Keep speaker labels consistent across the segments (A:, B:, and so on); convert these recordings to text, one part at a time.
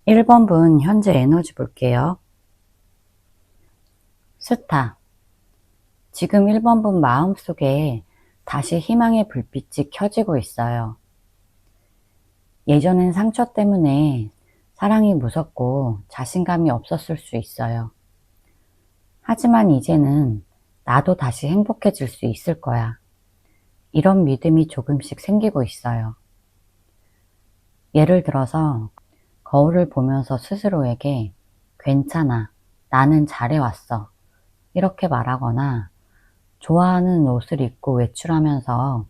A: 1번 분 현재 에너지 볼게요. 스타. 지금 1번 분 마음속에 다시 희망의 불빛이 켜지고 있어요. 예전엔 상처 때문에 사랑이 무섭고 자신감이 없었을 수 있어요. 하지만 이제는 나도 다시 행복해질 수 있을 거야. 이런 믿음이 조금씩 생기고 있어요. 예를 들어서 거울을 보면서 스스로에게 괜찮아, 나는 잘해왔어, 이렇게 말하거나 좋아하는 옷을 입고 외출하면서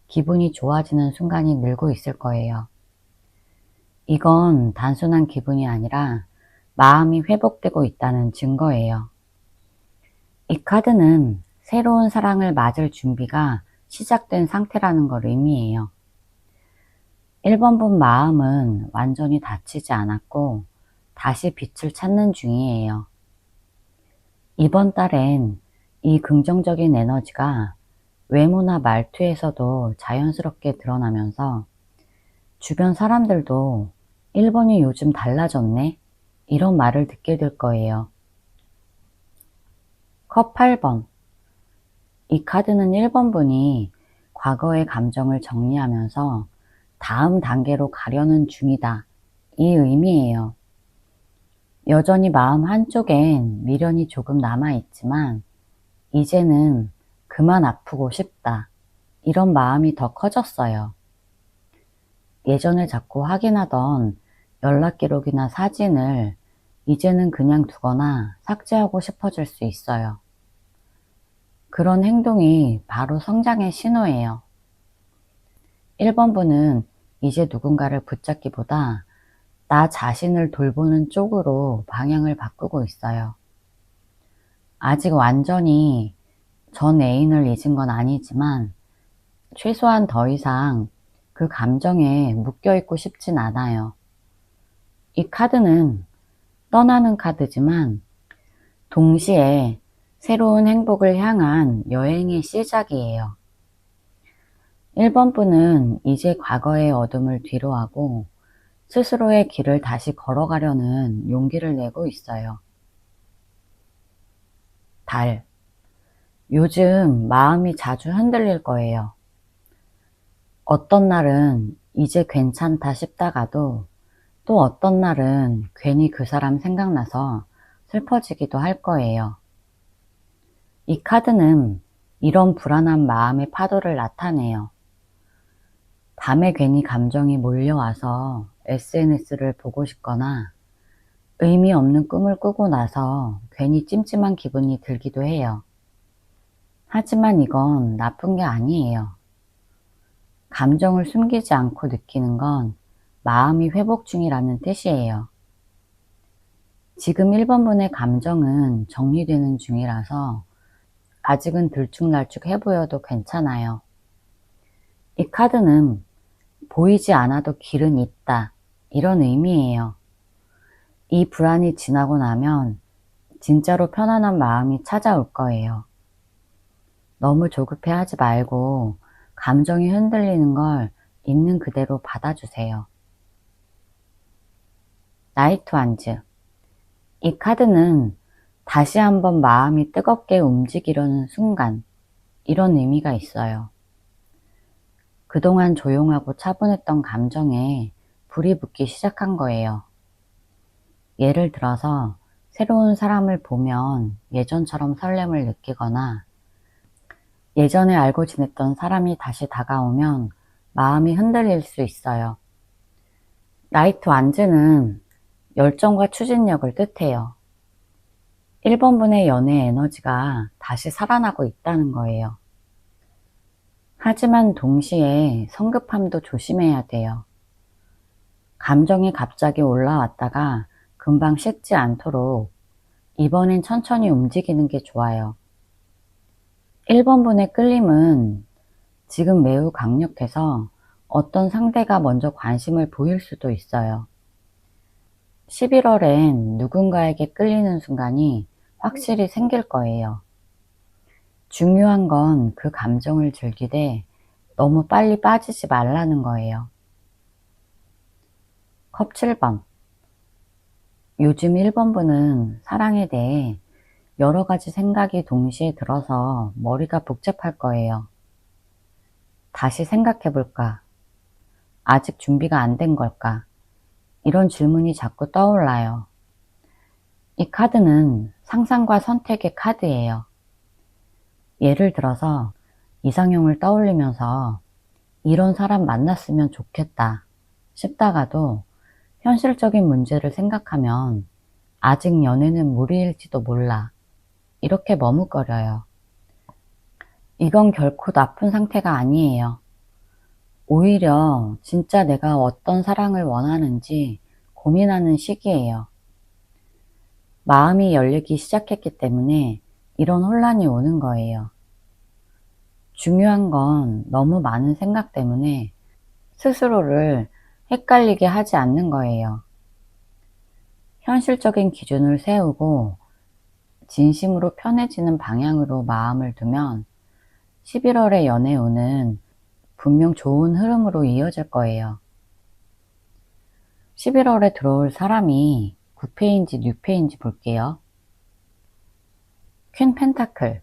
A: 기분이 좋아지는 순간이 늘고 있을 거예요. 이건 단순한 기분이 아니라 마음이 회복되고 있다는 증거예요. 이 카드는 새로운 사랑을 맞을 준비가 시작된 상태라는 걸 의미해요. 1번 분 마음은 완전히 다치지 않았고 다시 빛을 찾는 중이에요. 이번 달엔 이 긍정적인 에너지가 외모나 말투에서도 자연스럽게 드러나면서 주변 사람들도 1번이 요즘 달라졌네? 이런 말을 듣게 될 거예요. 컵 8번. 이 카드는 1번 분이 과거의 감정을 정리하면서 다음 단계로 가려는 중이다, 이 의미예요. 여전히 마음 한쪽엔 미련이 조금 남아있지만 이제는 그만 아프고 싶다, 이런 마음이 더 커졌어요. 예전에 자꾸 확인하던 연락 기록이나 사진을 이제는 그냥 두거나 삭제하고 싶어질 수 있어요. 그런 행동이 바로 성장의 신호예요. 1번 분은 이제 누군가를 붙잡기보다 나 자신을 돌보는 쪽으로 방향을 바꾸고 있어요. 아직 완전히 전 애인을 잊은 건 아니지만 최소한 더 이상 그 감정에 묶여있고 싶진 않아요. 이 카드는 떠나는 카드지만 동시에 새로운 행복을 향한 여행의 시작이에요. 1번 분은 이제 과거의 어둠을 뒤로하고 스스로의 길을 다시 걸어가려는 용기를 내고 있어요. 달. 요즘 마음이 자주 흔들릴 거예요. 어떤 날은 이제 괜찮다 싶다가도 또 어떤 날은 괜히 그 사람 생각나서 슬퍼지기도 할 거예요. 이 카드는 이런 불안한 마음의 파도를 나타내요. 밤에 괜히 감정이 몰려와서 SNS를 보고 싶거나 의미 없는 꿈을 꾸고 나서 괜히 찜찜한 기분이 들기도 해요. 하지만 이건 나쁜 게 아니에요. 감정을 숨기지 않고 느끼는 건 마음이 회복 중이라는 뜻이에요. 지금 1번 분의 감정은 정리되는 중이라서 아직은 들쭉날쭉해 보여도 괜찮아요. 이 카드는 보이지 않아도 길은 있다, 이런 의미예요. 이 불안이 지나고 나면 진짜로 편안한 마음이 찾아올 거예요. 너무 조급해하지 말고 감정이 흔들리는 걸 있는 그대로 받아주세요. 나이트 완즈. 이 카드는 다시 한번 마음이 뜨겁게 움직이려는 순간, 이런 의미가 있어요. 그동안 조용하고 차분했던 감정에 불이 붙기 시작한 거예요. 예를 들어서 새로운 사람을 보면 예전처럼 설렘을 느끼거나 예전에 알고 지냈던 사람이 다시 다가오면 마음이 흔들릴 수 있어요. 나이트 완즈는 열정과 추진력을 뜻해요. 1번 분의 연애 에너지가 다시 살아나고 있다는 거예요. 하지만 동시에 성급함도 조심해야 돼요. 감정이 갑자기 올라왔다가 금방 식지 않도록 이번엔 천천히 움직이는 게 좋아요. 1번 분의 끌림은 지금 매우 강력해서 어떤 상대가 먼저 관심을 보일 수도 있어요. 11월엔 누군가에게 끌리는 순간이 확실히 생길 거예요. 중요한 건 그 감정을 즐기되 너무 빨리 빠지지 말라는 거예요. 컵 7번. 요즘 1번분은 사랑에 대해 여러 가지 생각이 동시에 들어서 머리가 복잡할 거예요. 다시 생각해볼까? 아직 준비가 안 된 걸까? 이런 질문이 자꾸 떠올라요. 이 카드는 상상과 선택의 카드예요. 예를 들어서 이상형을 떠올리면서 이런 사람 만났으면 좋겠다 싶다가도 현실적인 문제를 생각하면 아직 연애는 무리일지도 몰라 이렇게 머뭇거려요. 이건 결코 나쁜 상태가 아니에요. 오히려 진짜 내가 어떤 사랑을 원하는지 고민하는 시기예요. 마음이 열리기 시작했기 때문에 이런 혼란이 오는 거예요. 중요한 건 너무 많은 생각 때문에 스스로를 헷갈리게 하지 않는 거예요. 현실적인 기준을 세우고 진심으로 편해지는 방향으로 마음을 두면 11월의 연애운은 분명 좋은 흐름으로 이어질 거예요. 11월에 들어올 사람이 9패인지 6패인지 볼게요. 퀸 펜타클.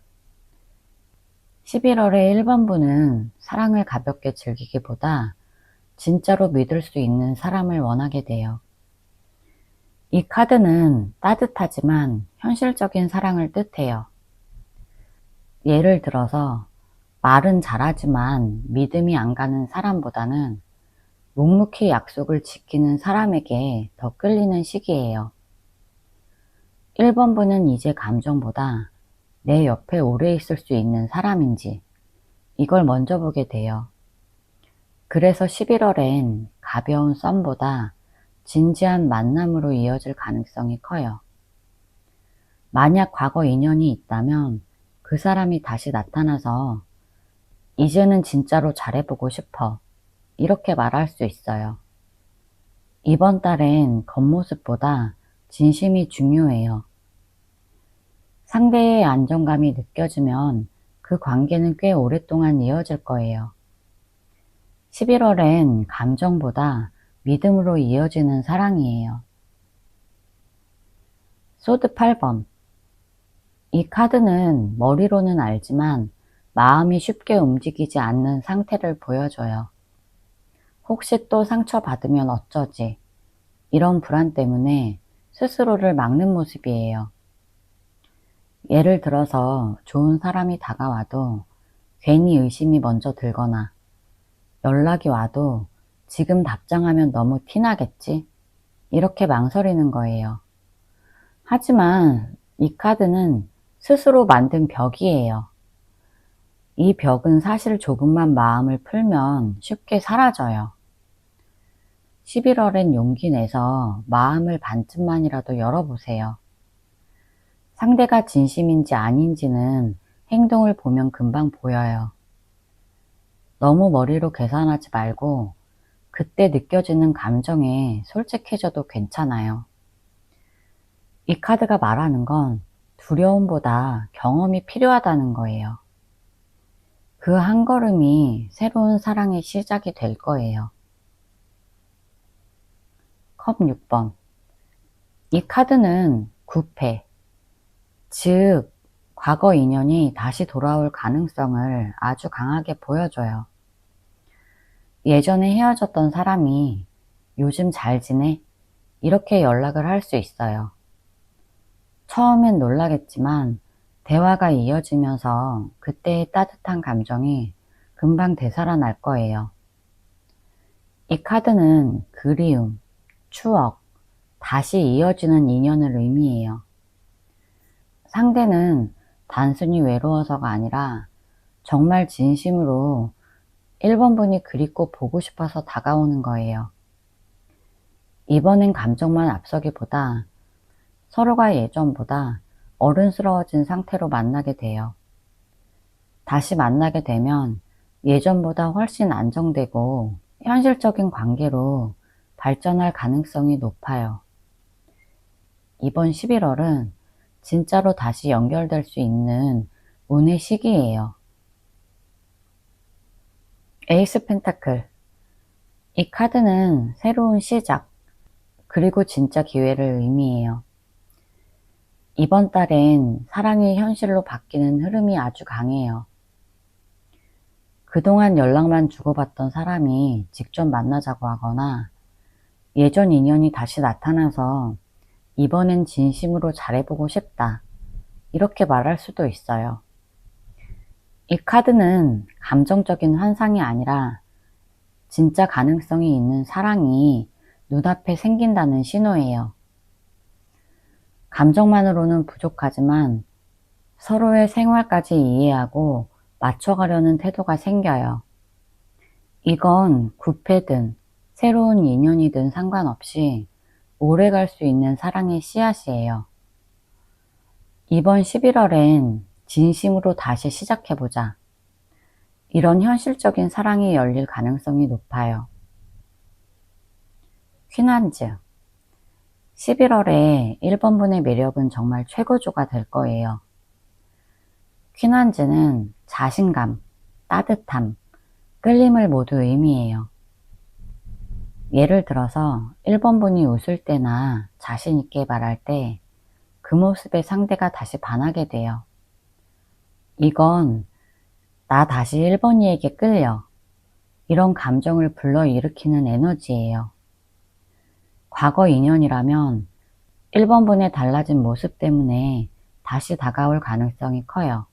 A: 11월의 1번분은 사랑을 가볍게 즐기기보다 진짜로 믿을 수 있는 사람을 원하게 돼요. 이 카드는 따뜻하지만 현실적인 사랑을 뜻해요. 예를 들어서 말은 잘하지만 믿음이 안 가는 사람보다는 묵묵히 약속을 지키는 사람에게 더 끌리는 시기예요. 1번분은 이제 감정보다 내 옆에 오래 있을 수 있는 사람인지 이걸 먼저 보게 돼요. 그래서 11월엔 가벼운 썸보다 진지한 만남으로 이어질 가능성이 커요. 만약 과거 인연이 있다면 그 사람이 다시 나타나서 이제는 진짜로 잘해보고 싶어 이렇게 말할 수 있어요. 이번 달엔 겉모습보다 진심이 중요해요. 상대의 안정감이 느껴지면 그 관계는 꽤 오랫동안 이어질 거예요. 11월엔 감정보다 믿음으로 이어지는 사랑이에요. 소드 8번. 이 카드는 머리로는 알지만 마음이 쉽게 움직이지 않는 상태를 보여줘요. 혹시 또 상처받으면 어쩌지? 이런 불안 때문에 스스로를 막는 모습이에요. 예를 들어서 좋은 사람이 다가와도 괜히 의심이 먼저 들거나 연락이 와도 지금 답장하면 너무 티나겠지? 이렇게 망설이는 거예요. 하지만 이 카드는 스스로 만든 벽이에요. 이 벽은 사실 조금만 마음을 풀면 쉽게 사라져요. 11월엔 용기 내서 마음을 반쯤만이라도 열어보세요. 상대가 진심인지 아닌지는 행동을 보면 금방 보여요. 너무 머리로 계산하지 말고 그때 느껴지는 감정에 솔직해져도 괜찮아요. 이 카드가 말하는 건 두려움보다 경험이 필요하다는 거예요. 그 한 걸음이 새로운 사랑의 시작이 될 거예요. 컵 6번. 이 카드는 9패, 즉 과거 인연이 다시 돌아올 가능성을 아주 강하게 보여줘요. 예전에 헤어졌던 사람이 요즘 잘 지내? 이렇게 연락을 할 수 있어요. 처음엔 놀라겠지만 대화가 이어지면서 그때의 따뜻한 감정이 금방 되살아날 거예요. 이 카드는 그리움, 추억, 다시 이어지는 인연을 의미해요. 상대는 단순히 외로워서가 아니라 정말 진심으로 1번분이 그립고 보고 싶어서 다가오는 거예요. 이번엔 감정만 앞서기보다 서로가 예전보다 어른스러워진 상태로 만나게 돼요. 다시 만나게 되면 예전보다 훨씬 안정되고 현실적인 관계로 발전할 가능성이 높아요. 이번 11월은 진짜로 다시 연결될 수 있는 운의 시기예요. 에이스 펜타클. 이 카드는 새로운 시작, 그리고 진짜 기회를 의미해요. 이번 달엔 사랑이 현실로 바뀌는 흐름이 아주 강해요. 그동안 연락만 주고받던 사람이 직접 만나자고 하거나 예전 인연이 다시 나타나서 이번엔 진심으로 잘해보고 싶다, 이렇게 말할 수도 있어요. 이 카드는 감정적인 환상이 아니라 진짜 가능성이 있는 사랑이 눈앞에 생긴다는 신호예요. 감정만으로는 부족하지만 서로의 생활까지 이해하고 맞춰가려는 태도가 생겨요. 이건 구패든 새로운 인연이든 상관없이 오래 갈 수 있는 사랑의 씨앗이에요. 이번 11월엔 진심으로 다시 시작해보자, 이런 현실적인 사랑이 열릴 가능성이 높아요. 퀸한즈, 11월에 1번분의 매력은 정말 최고조가 될 거예요. 퀸한즈는 자신감, 따뜻함, 끌림을 모두 의미해요. 예를 들어서 1번분이 웃을 때나 자신있게 말할 때 그 모습에 상대가 다시 반하게 돼요. 이건 나 다시 1번이에게 끌려, 이런 감정을 불러일으키는 에너지예요. 과거 인연이라면 1번분의 달라진 모습 때문에 다시 다가올 가능성이 커요.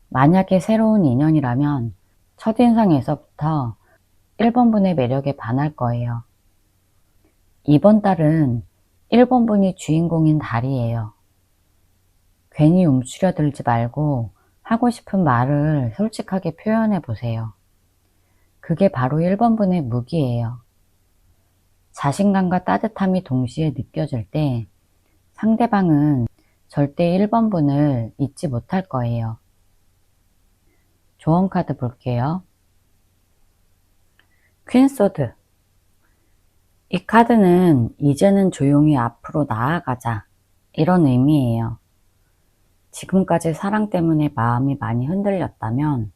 A: 만약에 새로운 인연이라면 첫인상에서부터 1번분의 매력에 반할 거예요. 이번 달은 1번분이 주인공인 달이에요. 괜히 움츠려들지 말고 하고 싶은 말을 솔직하게 표현해 보세요. 그게 바로 1번분의 무기예요. 자신감과 따뜻함이 동시에 느껴질 때 상대방은 절대 1번분을 잊지 못할 거예요. 조언 카드 볼게요. 퀸소드. 이 카드는 이제는 조용히 앞으로 나아가자, 이런 의미예요. 지금까지 사랑 때문에 마음이 많이 흔들렸다면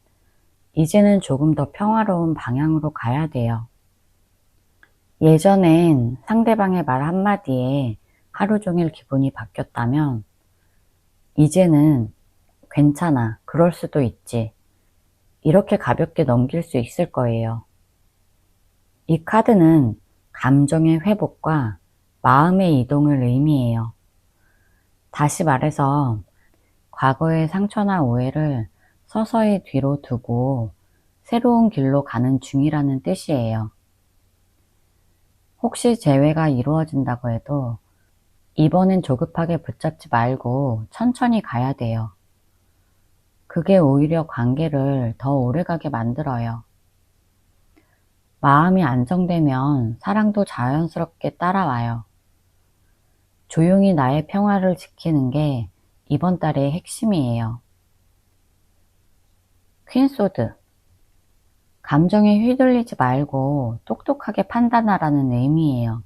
A: 이제는 조금 더 평화로운 방향으로 가야 돼요. 예전엔 상대방의 말 한마디에 하루 종일 기분이 바뀌었다면 이제는 괜찮아, 그럴 수도 있지, 이렇게 가볍게 넘길 수 있을 거예요. 이 카드는 감정의 회복과 마음의 이동을 의미해요. 다시 말해서 과거의 상처나 오해를 서서히 뒤로 두고 새로운 길로 가는 중이라는 뜻이에요. 혹시 재회가 이루어진다고 해도 이번엔 조급하게 붙잡지 말고 천천히 가야 돼요. 그게 오히려 관계를 더 오래가게 만들어요. 마음이 안정되면 사랑도 자연스럽게 따라와요. 조용히 나의 평화를 지키는 게 이번 달의 핵심이에요. 퀸소드. 감정에 휘둘리지 말고 똑똑하게 판단하라는 의미예요.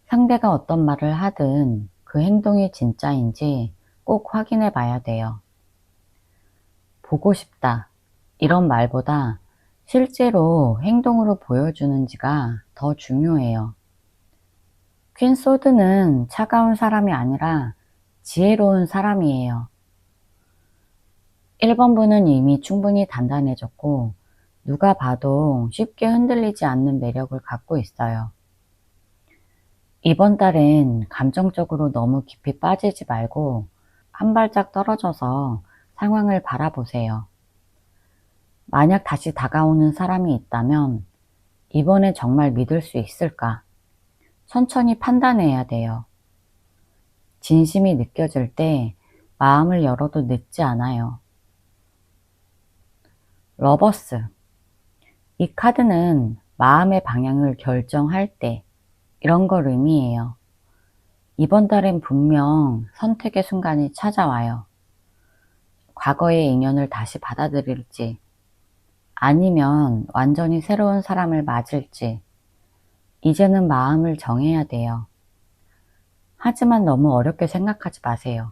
A: 상대가 어떤 말을 하든 그 행동이 진짜인지 꼭 확인해 봐야 돼요. 보고 싶다, 이런 말보다 실제로 행동으로 보여주는지가 더 중요해요. 퀸소드는 차가운 사람이 아니라 지혜로운 사람이에요. 1번분은 이미 충분히 단단해졌고 누가 봐도 쉽게 흔들리지 않는 매력을 갖고 있어요. 이번 달엔 감정적으로 너무 깊이 빠지지 말고 한 발짝 떨어져서 상황을 바라보세요. 만약 다시 다가오는 사람이 있다면 이번에 정말 믿을 수 있을까? 천천히 판단해야 돼요. 진심이 느껴질 때 마음을 열어도 늦지 않아요. 러버스. 이 카드는 마음의 방향을 결정할 때, 이런 걸 의미해요. 이번 달엔 분명 선택의 순간이 찾아와요. 과거의 인연을 다시 받아들일지, 아니면 완전히 새로운 사람을 맞을지, 이제는 마음을 정해야 돼요. 하지만 너무 어렵게 생각하지 마세요.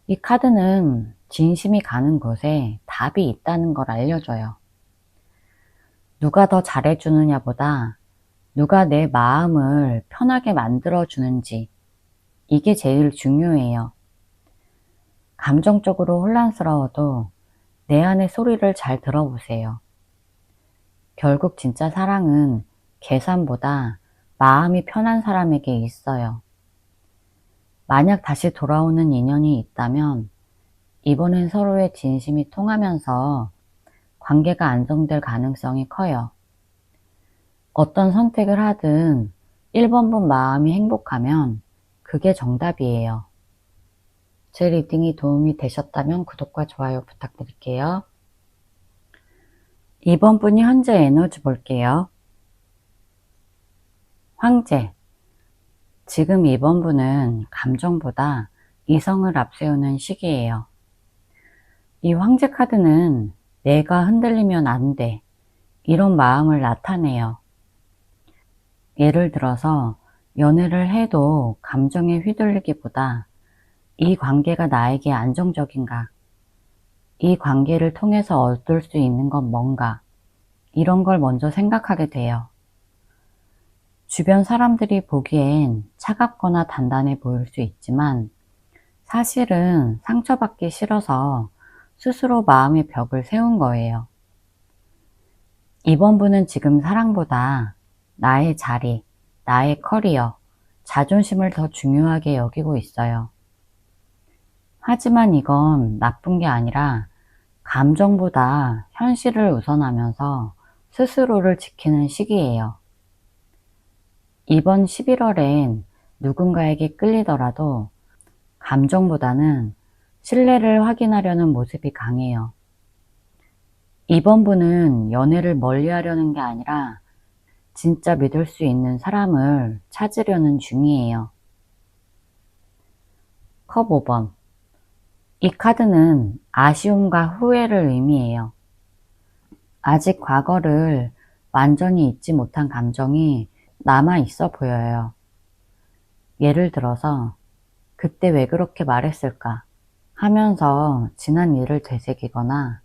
A: 이 카드는 진심이 가는 곳에 답이 있다는 걸 알려줘요. 누가 더 잘해주느냐보다 누가 내 마음을 편하게 만들어주는지, 이게 제일 중요해요. 감정적으로 혼란스러워도 내 안의 소리를 잘 들어보세요. 결국 진짜 사랑은 계산보다 마음이 편한 사람에게 있어요. 만약 다시 돌아오는 인연이 있다면 이번엔 서로의 진심이 통하면서 관계가 안정될 가능성이 커요. 어떤 선택을 하든 1번분 마음이 행복하면 그게 정답이에요. 제 리딩이 도움이 되셨다면 구독과 좋아요 부탁드릴게요. 2번 분이 현재 에너지 볼게요. 황제. 지금 2번 분은 감정보다 이성을 앞세우는 시기예요. 이 황제 카드는 내가 흔들리면 안 돼, 이런 마음을 나타내요. 예를 들어서 연애를 해도 감정에 휘둘리기보다 이 관계가 나에게 안정적인가? 이 관계를 통해서 얻을 수 있는 건 뭔가? 이런 걸 먼저 생각하게 돼요. 주변 사람들이 보기엔 차갑거나 단단해 보일 수 있지만 사실은 상처받기 싫어서 스스로 마음의 벽을 세운 거예요. 이번 분은 지금 사랑보다 나의 자리, 나의 커리어, 자존심을 더 중요하게 여기고 있어요. 하지만 이건 나쁜 게 아니라 감정보다 현실을 우선하면서 스스로를 지키는 시기예요. 이번 11월엔 누군가에게 끌리더라도 감정보다는 신뢰를 확인하려는 모습이 강해요. 이번 분은 연애를 멀리하려는 게 아니라 진짜 믿을 수 있는 사람을 찾으려는 중이에요. 컵 5번. 이 카드는 아쉬움과 후회를 의미해요. 아직 과거를 완전히 잊지 못한 감정이 남아 있어 보여요. 예를 들어서 그때 왜 그렇게 말했을까 하면서 지난 일을 되새기거나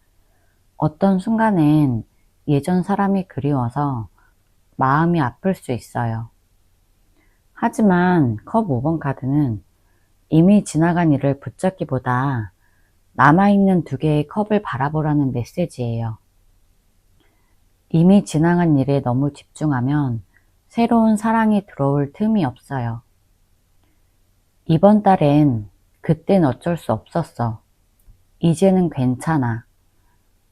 A: 어떤 순간엔 예전 사람이 그리워서 마음이 아플 수 있어요. 하지만 컵 5번 카드는 이미 지나간 일을 붙잡기보다 남아있는 두 개의 컵을 바라보라는 메시지예요. 이미 지나간 일에 너무 집중하면 새로운 사랑이 들어올 틈이 없어요. 이번 달엔 그땐 어쩔 수 없었어. 이제는 괜찮아.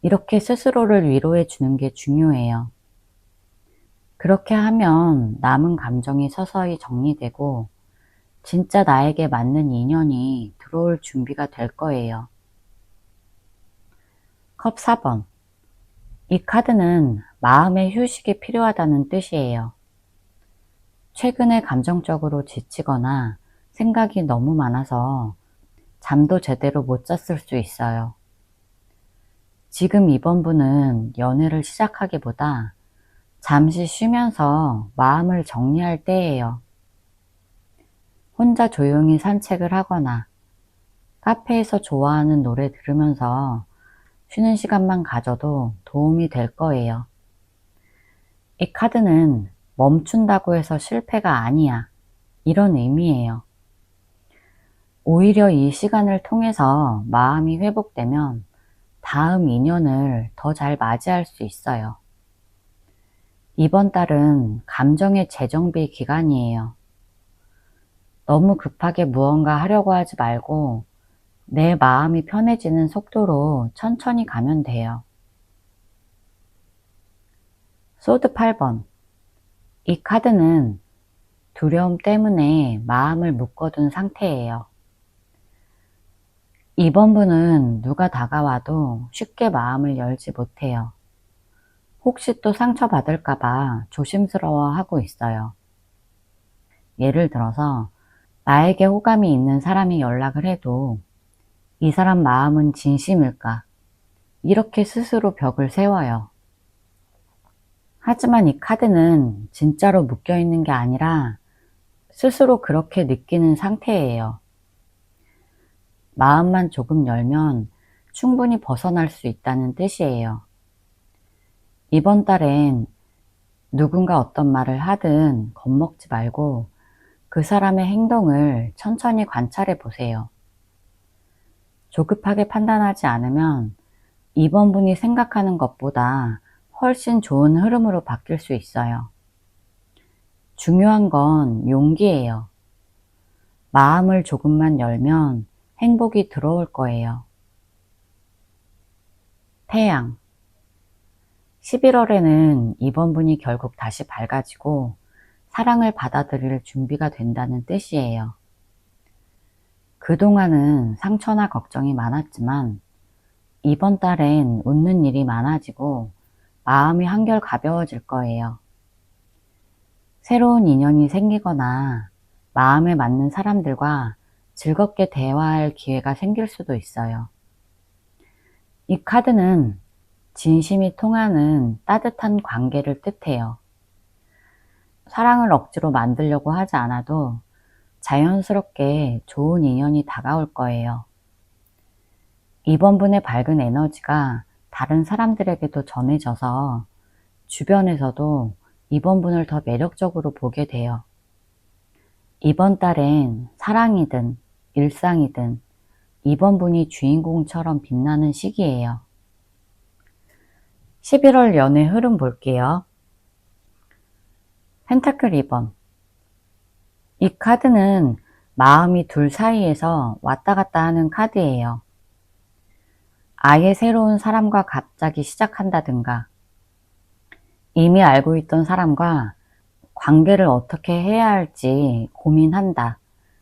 A: 이렇게 스스로를 위로해 주는 게 중요해요. 그렇게 하면 남은 감정이 서서히 정리되고 진짜 나에게 맞는 인연이 들어올 준비가 될 거예요. 컵 4번. 이 카드는 마음의 휴식이 필요하다는 뜻이에요. 최근에 감정적으로 지치거나 생각이 너무 많아서 잠도 제대로 못 잤을 수 있어요. 지금 이번 분은 연애를 시작하기보다 잠시 쉬면서 마음을 정리할 때예요. 혼자 조용히 산책을 하거나 카페에서 좋아하는 노래 들으면서 쉬는 시간만 가져도 도움이 될 거예요. 이 카드는 멈춘다고 해서 실패가 아니야, 이런 의미예요. 오히려 이 시간을 통해서 마음이 회복되면 다음 인연을 더 잘 맞이할 수 있어요. 이번 달은 감정의 재정비 기간이에요. 너무 급하게 무언가 하려고 하지 말고 내 마음이 편해지는 속도로 천천히 가면 돼요. 소드 8번. 이 카드는 두려움 때문에 마음을 묶어둔 상태예요. 이번 분은 누가 다가와도 쉽게 마음을 열지 못해요. 혹시 또 상처받을까봐 조심스러워하고 있어요. 예를 들어서 나에게 호감이 있는 사람이 연락을 해도 이 사람 마음은 진심일까? 이렇게 스스로 벽을 세워요. 하지만 이 카드는 진짜로 묶여있는 게 아니라 스스로 그렇게 느끼는 상태예요. 마음만 조금 열면 충분히 벗어날 수 있다는 뜻이에요. 이번 달엔 누군가 어떤 말을 하든 겁먹지 말고 그 사람의 행동을 천천히 관찰해 보세요. 조급하게 판단하지 않으면 이번 분이 생각하는 것보다 훨씬 좋은 흐름으로 바뀔 수 있어요. 중요한 건 용기예요. 마음을 조금만 열면 행복이 들어올 거예요. 태양. 11월에는 이번 분이 결국 다시 밝아지고 사랑을 받아들일 준비가 된다는 뜻이에요. 그동안은 상처나 걱정이 많았지만 이번 달엔 웃는 일이 많아지고 마음이 한결 가벼워질 거예요. 새로운 인연이 생기거나 마음에 맞는 사람들과 즐겁게 대화할 기회가 생길 수도 있어요. 이 카드는 진심이 통하는 따뜻한 관계를 뜻해요. 사랑을 억지로 만들려고 하지 않아도 자연스럽게 좋은 인연이 다가올 거예요. 이번 분의 밝은 에너지가 다른 사람들에게도 전해져서 주변에서도 이번 분을 더 매력적으로 보게 돼요. 이번 달엔 사랑이든 일상이든 이번 분이 주인공처럼 빛나는 시기예요. 11월 연애 흐름 볼게요. 펜타클 2번. 이 카드는 마음이 둘 사이에서 왔다 갔다 하는 카드예요. 아예 새로운 사람과 갑자기 시작한다든가 이미 알고 있던 사람과 관계를 어떻게 해야 할지 고민한다.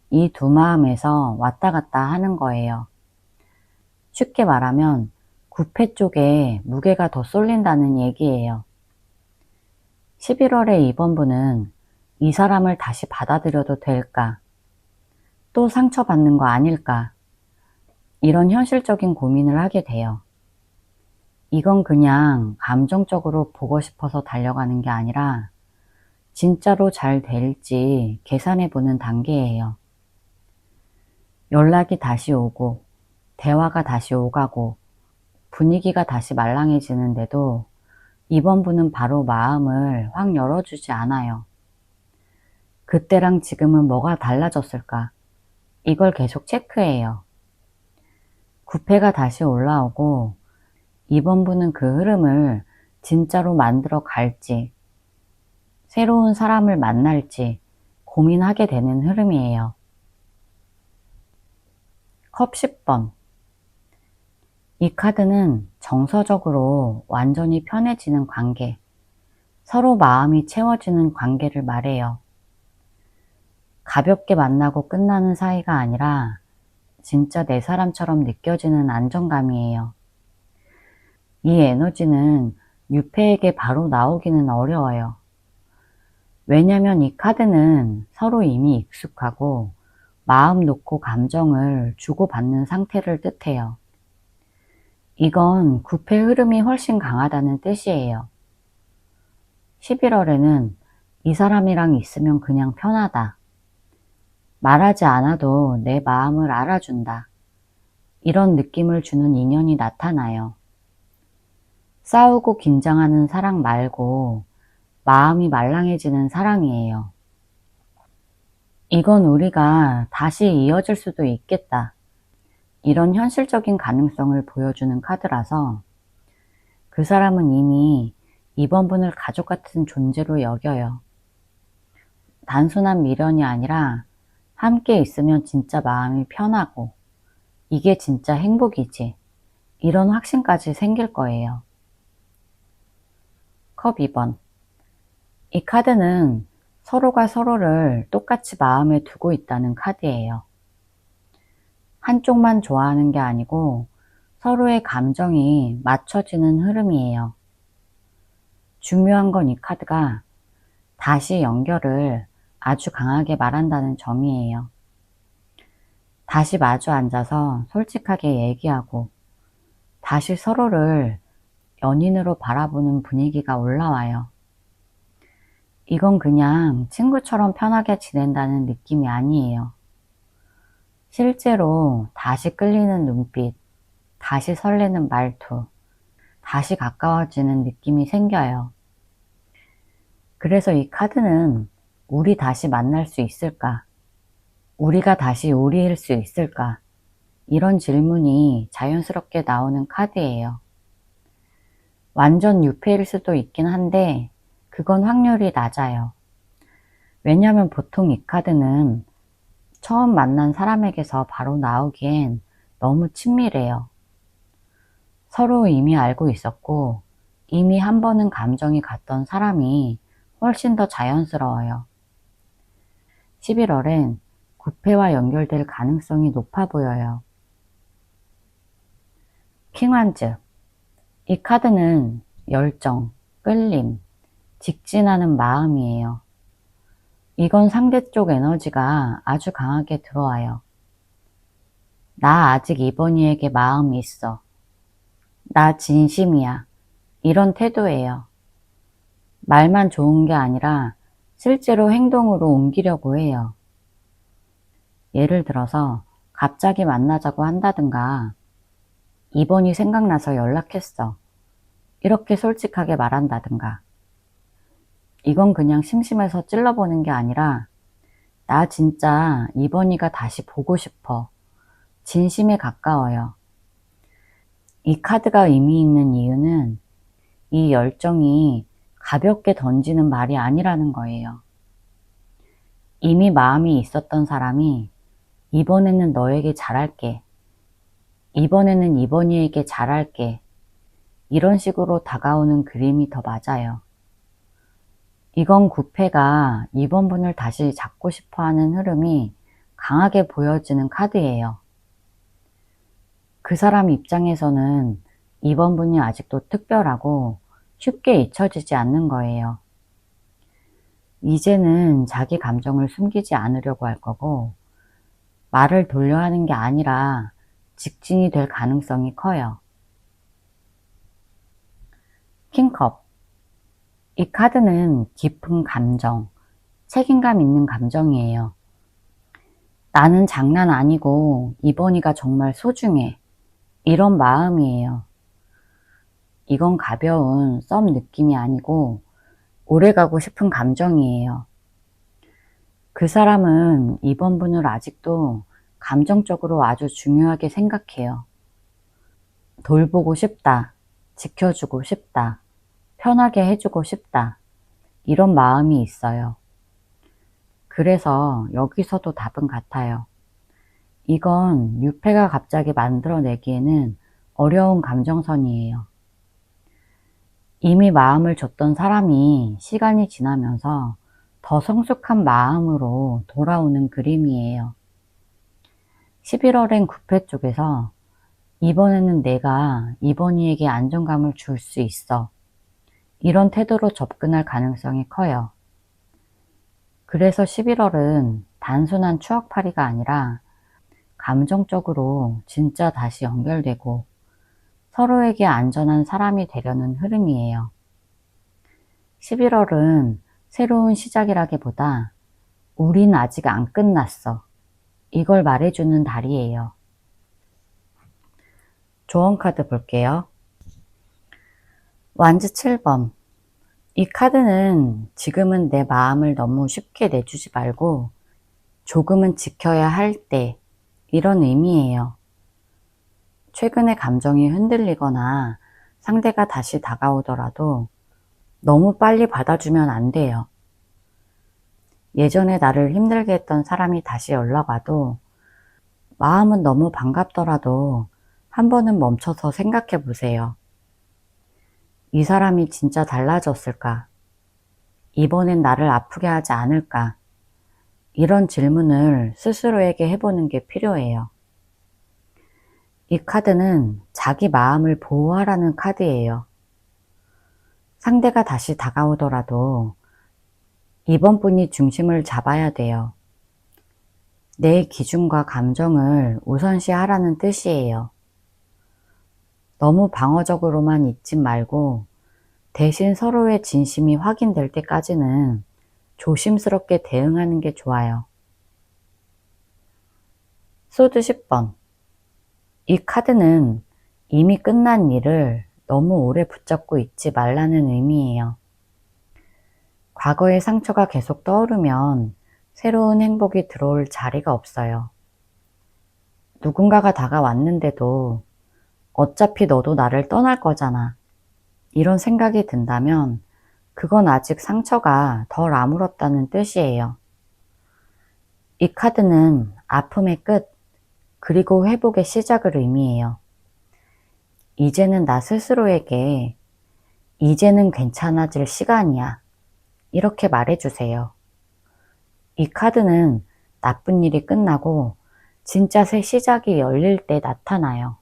A: 이 두 마음에서 왔다 갔다 하는 거예요. 쉽게 말하면 구패 쪽에 무게가 더 쏠린다는 얘기예요. 11월에 이번 분은 이 사람을 다시 받아들여도 될까? 또 상처받는 거 아닐까? 이런 현실적인 고민을 하게 돼요. 이건 그냥 감정적으로 보고 싶어서 달려가는 게 아니라 진짜로 잘 될지 계산해보는 단계예요. 연락이 다시 오고 대화가 다시 오가고 분위기가 다시 말랑해지는데도 이번 분은 바로 마음을 확 열어주지 않아요. 그때랑 지금은 뭐가 달라졌을까? 이걸 계속 체크해요. 구패가 다시 올라오고 이번 분은 그 흐름을 진짜로 만들어 갈지 새로운 사람을 만날지 고민하게 되는 흐름이에요. 컵 10번. 이 카드는 정서적으로 완전히 편해지는 관계, 서로 마음이 채워지는 관계를 말해요. 가볍게 만나고 끝나는 사이가 아니라 진짜 내 사람처럼 느껴지는 안정감이에요. 이 에너지는 유패에게 바로 나오기는 어려워요. 왜냐면 이 카드는 서로 이미 익숙하고 마음 놓고 감정을 주고받는 상태를 뜻해요. 이건 구패 흐름이 훨씬 강하다는 뜻이에요. 11월에는 이 사람이랑 있으면 그냥 편하다. 말하지 않아도 내 마음을 알아준다. 이런 느낌을 주는 인연이 나타나요. 싸우고 긴장하는 사랑 말고 마음이 말랑해지는 사랑이에요. 이건 우리가 다시 이어질 수도 있겠다. 이런 현실적인 가능성을 보여주는 카드라서 그 사람은 이미 이번 분을 가족 같은 존재로 여겨요. 단순한 미련이 아니라 함께 있으면 진짜 마음이 편하고 이게 진짜 행복이지. 이런 확신까지 생길 거예요. 컵 2번. 이 카드는 서로가 서로를 똑같이 마음에 두고 있다는 카드예요. 한쪽만 좋아하는 게 아니고 서로의 감정이 맞춰지는 흐름이에요. 중요한 건 이 카드가 다시 연결을 아주 강하게 말한다는 점이에요. 다시 마주 앉아서 솔직하게 얘기하고 다시 서로를 연인으로 바라보는 분위기가 올라와요. 이건 그냥 친구처럼 편하게 지낸다는 느낌이 아니에요. 실제로 다시 끌리는 눈빛, 다시 설레는 말투, 다시 가까워지는 느낌이 생겨요. 그래서 이 카드는 우리 다시 만날 수 있을까? 우리가 다시 우리일 수 있을까? 이런 질문이 자연스럽게 나오는 카드예요. 완전 유패일 수도 있긴 한데 그건 확률이 낮아요. 왜냐면 보통 이 카드는 처음 만난 사람에게서 바로 나오기엔 너무 친밀해요. 서로 이미 알고 있었고 이미 한 번은 감정이 갔던 사람이 훨씬 더 자연스러워요. 11월엔 구패와 연결될 가능성이 높아 보여요. 킹완즈. 이 카드는 열정, 끌림, 직진하는 마음이에요. 이건 상대 쪽 에너지가 아주 강하게 들어와요. 나 아직 이번이에게 마음이 있어. 나 진심이야. 이런 태도예요. 말만 좋은 게 아니라 실제로 행동으로 옮기려고 해요. 예를 들어서 갑자기 만나자고 한다든가 이번이 생각나서 연락했어. 이렇게 솔직하게 말한다든가. 이건 그냥 심심해서 찔러보는 게 아니라 나 진짜 이번이가 다시 보고 싶어. 진심에 가까워요. 이 카드가 의미 있는 이유는 이 열정이 가볍게 던지는 말이 아니라는 거예요. 이미 마음이 있었던 사람이 이번에는 너에게 잘할게. 이번에는 이번이에게 잘할게. 이런 식으로 다가오는 그림이 더 맞아요. 이건 구패가 이번 분을 다시 잡고 싶어 하는 흐름이 강하게 보여지는 카드예요. 그 사람 입장에서는 이번 분이 아직도 특별하고 쉽게 잊혀지지 않는 거예요. 이제는 자기 감정을 숨기지 않으려고 할 거고 말을 돌려 하는 게 아니라 직진이 될 가능성이 커요. 킹컵. 이 카드는 깊은 감정, 책임감 있는 감정이에요. 나는 장난 아니고 이번이가 정말 소중해. 이런 마음이에요. 이건 가벼운 썸 느낌이 아니고 오래가고 싶은 감정이에요. 그 사람은 이번 분을 아직도 감정적으로 아주 중요하게 생각해요. 돌보고 싶다, 지켜주고 싶다, 편하게 해주고 싶다, 이런 마음이 있어요. 그래서 여기서도 답은 같아요. 이건 유패가 갑자기 만들어내기에는 어려운 감정선이에요. 이미 마음을 줬던 사람이 시간이 지나면서 더 성숙한 마음으로 돌아오는 그림이에요. 11월엔 구패 쪽에서 이번에는 내가 이번이에게 안정감을 줄 수 있어. 이런 태도로 접근할 가능성이 커요. 그래서 11월은 단순한 추억팔이가 아니라 감정적으로 진짜 다시 연결되고 서로에게 안전한 사람이 되려는 흐름이에요. 11월은 새로운 시작이라기보다 우린 아직 안 끝났어. 이걸 말해주는 달이에요. 조언 카드 볼게요. 완즈 7번. 이 카드는 지금은 내 마음을 너무 쉽게 내주지 말고 조금은 지켜야 할 때, 이런 의미예요. 최근에 감정이 흔들리거나 상대가 다시 다가오더라도 너무 빨리 받아주면 안 돼요. 예전에 나를 힘들게 했던 사람이 다시 연락 와도 마음은 너무 반갑더라도 한 번은 멈춰서 생각해 보세요. 이 사람이 진짜 달라졌을까? 이번엔 나를 아프게 하지 않을까? 이런 질문을 스스로에게 해보는 게 필요해요. 이 카드는 자기 마음을 보호하라는 카드예요. 상대가 다시 다가오더라도 이번 분이 중심을 잡아야 돼요. 내 기준과 감정을 우선시하라는 뜻이에요. 너무 방어적으로만 있지 말고 대신 서로의 진심이 확인될 때까지는 조심스럽게 대응하는 게 좋아요. 소드 10번. 이 카드는 이미 끝난 일을 너무 오래 붙잡고 있지 말라는 의미예요. 과거의 상처가 계속 떠오르면 새로운 행복이 들어올 자리가 없어요. 누군가가 다가왔는데도 어차피 너도 나를 떠날 거잖아. 이런 생각이 든다면 그건 아직 상처가 덜 아물었다는 뜻이에요. 이 카드는 아픔의 끝, 그리고 회복의 시작을 의미해요. 이제는 나 스스로에게 이제는 괜찮아질 시간이야. 이렇게 말해주세요. 이 카드는 나쁜 일이 끝나고 진짜 새 시작이 열릴 때 나타나요.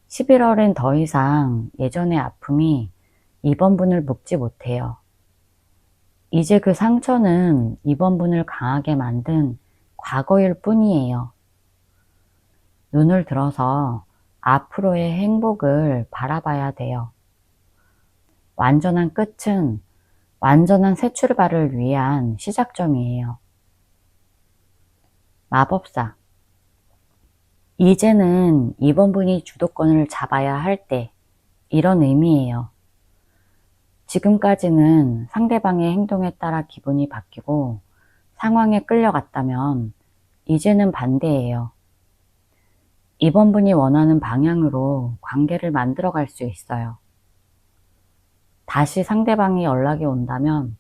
A: 11월엔 더 이상 예전의 아픔이 이번 분을 묶지 못해요. 이제 그 상처는 이번 분을 강하게 만든 과거일 뿐이에요. 눈을 들어서 앞으로의 행복을 바라봐야 돼요. 완전한 끝은 완전한 새 출발을 위한 시작점이에요. 마법사. 이제는 이번 분이 주도권을 잡아야 할 때, 이런 의미예요. 지금까지는 상대방의 행동에 따라 기분이 바뀌고 상황에 끌려갔다면 이제는 반대예요. 이번 분이 원하는 방향으로 관계를 만들어 갈 수 있어요. 다시 상대방이 연락이 온다면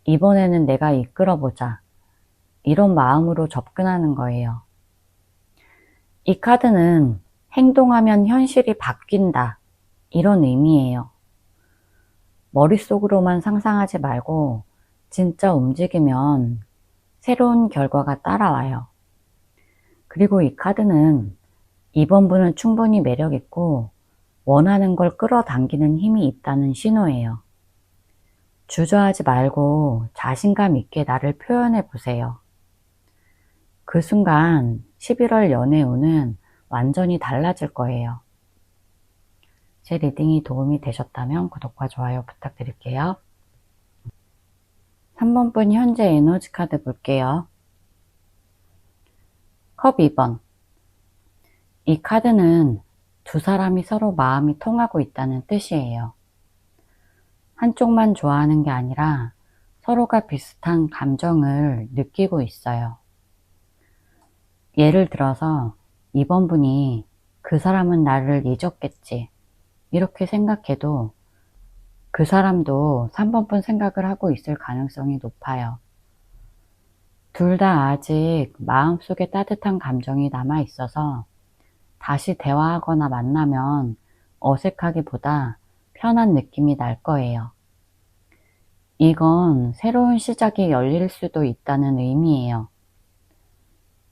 A: 이번에는 내가 이끌어보자. 이런 마음으로 접근하는 거예요. 이 카드는 행동하면 현실이 바뀐다. 이런 의미예요. 머릿속으로만 상상하지 말고 진짜 움직이면 새로운 결과가 따라와요. 그리고 이 카드는 이번 분은 충분히 매력있고 원하는 걸 끌어당기는 힘이 있다는 신호예요. 주저하지 말고 자신감 있게 나를 표현해 보세요. 그 순간 11월 연애운은 완전히 달라질 거예요. 제 리딩이 도움이 되셨다면 구독과 좋아요 부탁드릴게요. 3번 분 현재 에너지 카드 볼게요. 컵 2번. 이 카드는 두 사람이 서로 마음이 통하고 있다는 뜻이에요. 한쪽만 좋아하는 게 아니라 서로가 비슷한 감정을 느끼고 있어요. 예를 들어서 이번 분이 그 사람은 나를 잊었겠지 이렇게 생각해도 그 사람도 3번 분 생각을 하고 있을 가능성이 높아요. 둘 다 아직 마음속에 따뜻한 감정이 남아 있어서 다시 대화하거나 만나면 어색하기보다 편한 느낌이 날 거예요. 이건 새로운 시작이 열릴 수도 있다는 의미예요.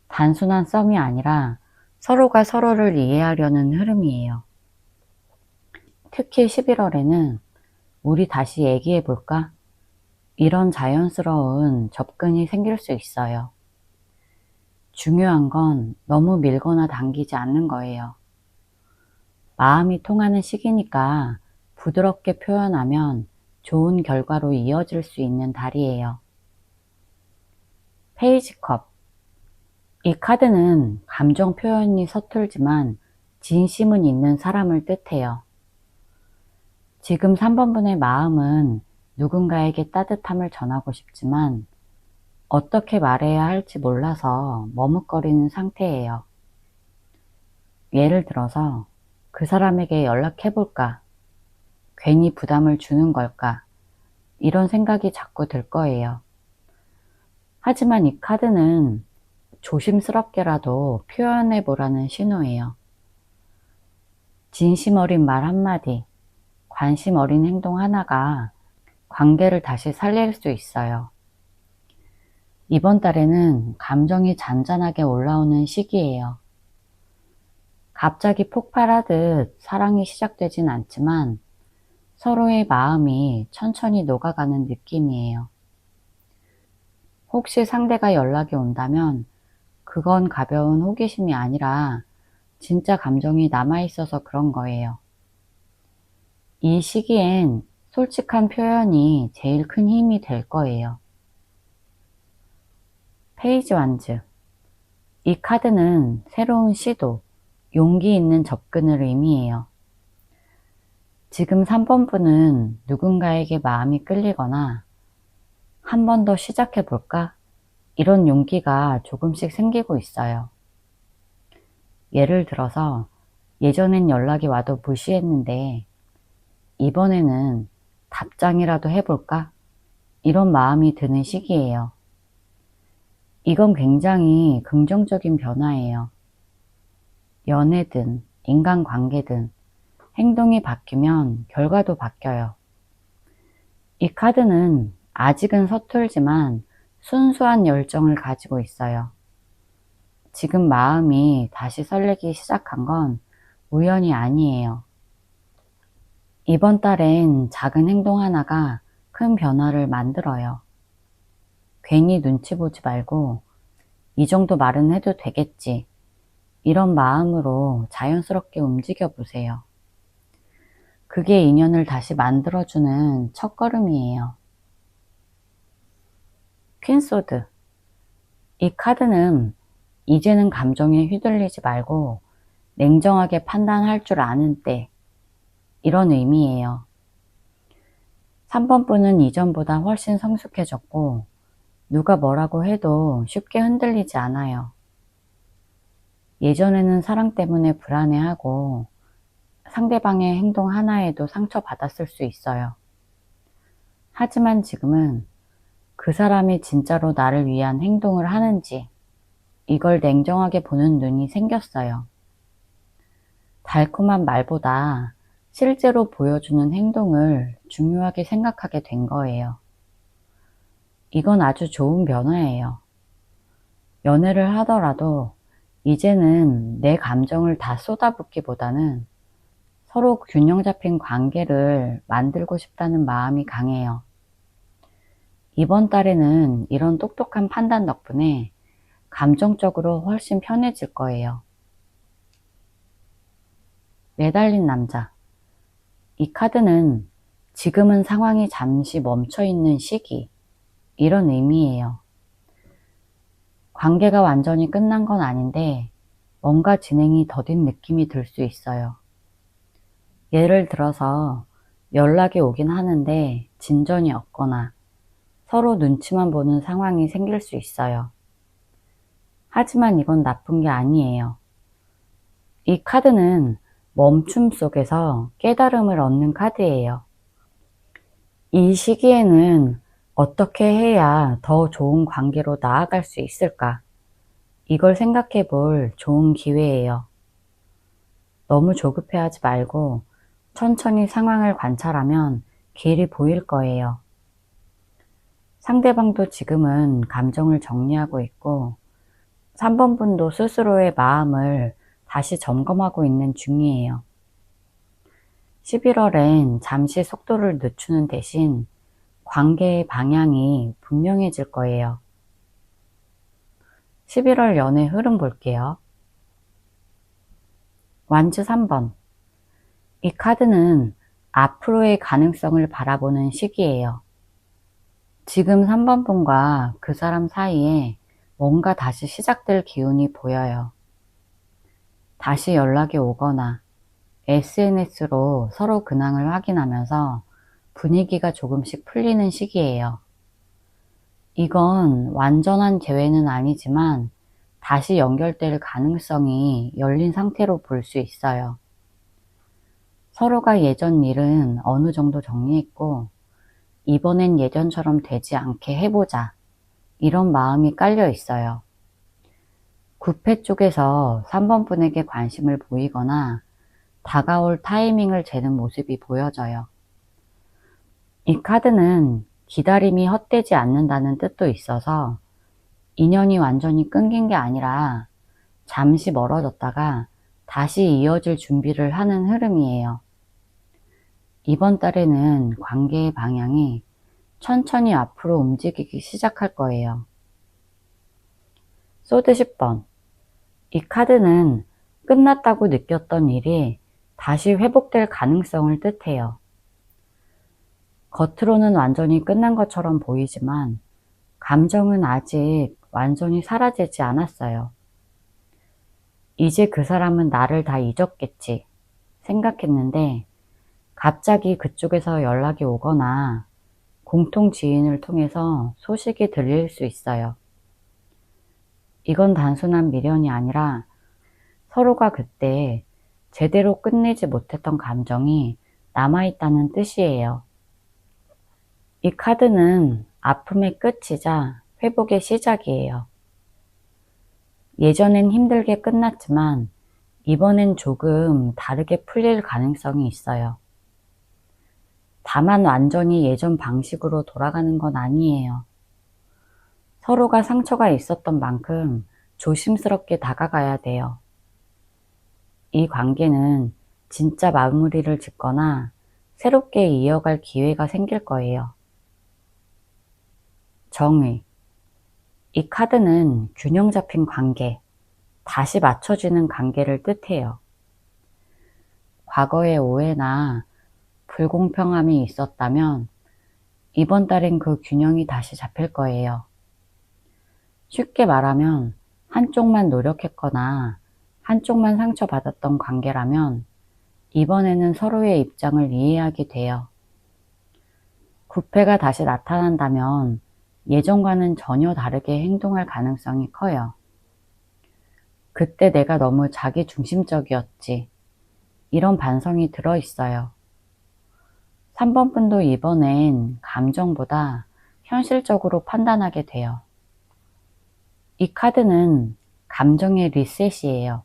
A: 단순한 썸이 아니라 서로가 서로를 이해하려는 흐름이에요. 특히 11월에는 우리 다시 얘기해 볼까? 이런 자연스러운 접근이 생길 수 있어요. 중요한 건 너무 밀거나 당기지 않는 거예요. 마음이 통하는 시기니까 부드럽게 표현하면 좋은 결과로 이어질 수 있는 달이에요. 페이지 컵. 이 카드는 감정 표현이 서툴지만 진심은 있는 사람을 뜻해요. 지금 3번 분의 마음은 누군가에게 따뜻함을 전하고 싶지만 어떻게 말해야 할지 몰라서 머뭇거리는 상태예요. 예를 들어서 그 사람에게 연락해볼까? 괜히 부담을 주는 걸까? 이런 생각이 자꾸 들 거예요. 하지만 이 카드는 조심스럽게라도 표현해보라는 신호예요. 진심 어린 말 한마디, 관심 어린 행동 하나가 관계를 다시 살릴 수 있어요. 이번 달에는 감정이 잔잔하게 올라오는 시기예요. 갑자기 폭발하듯 사랑이 시작되진 않지만 서로의 마음이 천천히 녹아가는 느낌이에요. 혹시 상대가 연락이 온다면 그건 가벼운 호기심이 아니라 진짜 감정이 남아있어서 그런 거예요. 이 시기엔 솔직한 표현이 제일 큰 힘이 될 거예요. 페이지 완즈. 이 카드는 새로운 시도, 용기 있는 접근을 의미해요. 지금 3번 분은 누군가에게 마음이 끌리거나 한 번 더 시작해 볼까? 이런 용기가 조금씩 생기고 있어요. 예를 들어서 예전엔 연락이 와도 무시했는데 이번에는 답장이라도 해볼까? 이런 마음이 드는 시기예요. 이건 굉장히 긍정적인 변화예요. 연애든 인간관계든 행동이 바뀌면 결과도 바뀌어요. 이 카드는 아직은 서툴지만 순수한 열정을 가지고 있어요. 지금 마음이 다시 설레기 시작한 건 우연이 아니에요. 이번 달엔 작은 행동 하나가 큰 변화를 만들어요. 괜히 눈치 보지 말고 이 정도 말은 해도 되겠지. 이런 마음으로 자연스럽게 움직여 보세요. 그게 인연을 다시 만들어주는 첫걸음이에요. 퀸소드. 이 카드는 이제는 감정에 휘둘리지 말고 냉정하게 판단할 줄 아는 때, 이런 의미예요. 3번 분은 이전보다 훨씬 성숙해졌고 누가 뭐라고 해도 쉽게 흔들리지 않아요. 예전에는 사랑 때문에 불안해하고 상대방의 행동 하나에도 상처받았을 수 있어요. 하지만 지금은 그 사람이 진짜로 나를 위한 행동을 하는지 이걸 냉정하게 보는 눈이 생겼어요. 달콤한 말보다 실제로 보여주는 행동을 중요하게 생각하게 된 거예요. 이건 아주 좋은 변화예요. 연애를 하더라도 이제는 내 감정을 다 쏟아붓기보다는 서로 균형 잡힌 관계를 만들고 싶다는 마음이 강해요. 이번 달에는 이런 똑똑한 판단 덕분에 감정적으로 훨씬 편해질 거예요. 매달린 남자. 이 카드는 지금은 상황이 잠시 멈춰 있는 시기, 이런 의미예요. 관계가 완전히 끝난 건 아닌데 뭔가 진행이 더딘 느낌이 들 수 있어요. 예를 들어서 연락이 오긴 하는데 진전이 없거나 서로 눈치만 보는 상황이 생길 수 있어요. 하지만 이건 나쁜 게 아니에요. 이 카드는 멈춤 속에서 깨달음을 얻는 카드예요. 이 시기에는 어떻게 해야 더 좋은 관계로 나아갈 수 있을까? 이걸 생각해 볼 좋은 기회예요. 너무 조급해하지 말고 천천히 상황을 관찰하면 길이 보일 거예요. 상대방도 지금은 감정을 정리하고 있고 3번 분도 스스로의 마음을 다시 점검하고 있는 중이에요. 11월엔 잠시 속도를 늦추는 대신 관계의 방향이 분명해질 거예요. 11월 연애 흐름 볼게요. 완즈 3번. 이 카드는 앞으로의 가능성을 바라보는 시기예요. 지금 3번 분과 그 사람 사이에 뭔가 다시 시작될 기운이 보여요. 다시 연락이 오거나 SNS로 서로 근황을 확인하면서 분위기가 조금씩 풀리는 시기예요. 이건 완전한 재회는 아니지만 다시 연결될 가능성이 열린 상태로 볼 수 있어요. 서로가 예전 일은 어느 정도 정리했고 이번엔 예전처럼 되지 않게 해보자, 이런 마음이 깔려 있어요. 구패 쪽에서 3번 분에게 관심을 보이거나 다가올 타이밍을 재는 모습이 보여져요. 이 카드는 기다림이 헛되지 않는다는 뜻도 있어서 인연이 완전히 끊긴 게 아니라 잠시 멀어졌다가 다시 이어질 준비를 하는 흐름이에요. 이번 달에는 관계의 방향이 천천히 앞으로 움직이기 시작할 거예요. 소드 10번. 이 카드는 끝났다고 느꼈던 일이 다시 회복될 가능성을 뜻해요. 겉으로는 완전히 끝난 것처럼 보이지만 감정은 아직 완전히 사라지지 않았어요. 이제 그 사람은 나를 다 잊었겠지 생각했는데 갑자기 그쪽에서 연락이 오거나 공통 지인을 통해서 소식이 들릴 수 있어요. 이건 단순한 미련이 아니라 서로가 그때 제대로 끝내지 못했던 감정이 남아있다는 뜻이에요. 이 카드는 아픔의 끝이자 회복의 시작이에요. 예전엔 힘들게 끝났지만 이번엔 조금 다르게 풀릴 가능성이 있어요. 다만 완전히 예전 방식으로 돌아가는 건 아니에요. 서로가 상처가 있었던 만큼 조심스럽게 다가가야 돼요. 이 관계는 진짜 마무리를 짓거나 새롭게 이어갈 기회가 생길 거예요. 정의. 이 카드는 균형 잡힌 관계, 다시 맞춰지는 관계를 뜻해요. 과거의 오해나 불공평함이 있었다면 이번 달엔 그 균형이 다시 잡힐 거예요. 쉽게 말하면 한쪽만 노력했거나 한쪽만 상처받았던 관계라면 이번에는 서로의 입장을 이해하게 돼요. 부패가 다시 나타난다면 예전과는 전혀 다르게 행동할 가능성이 커요. 그때 내가 너무 자기중심적이었지. 이런 반성이 들어있어요. 3번 분도 이번엔 감정보다 현실적으로 판단하게 돼요. 이 카드는 감정의 리셋이에요.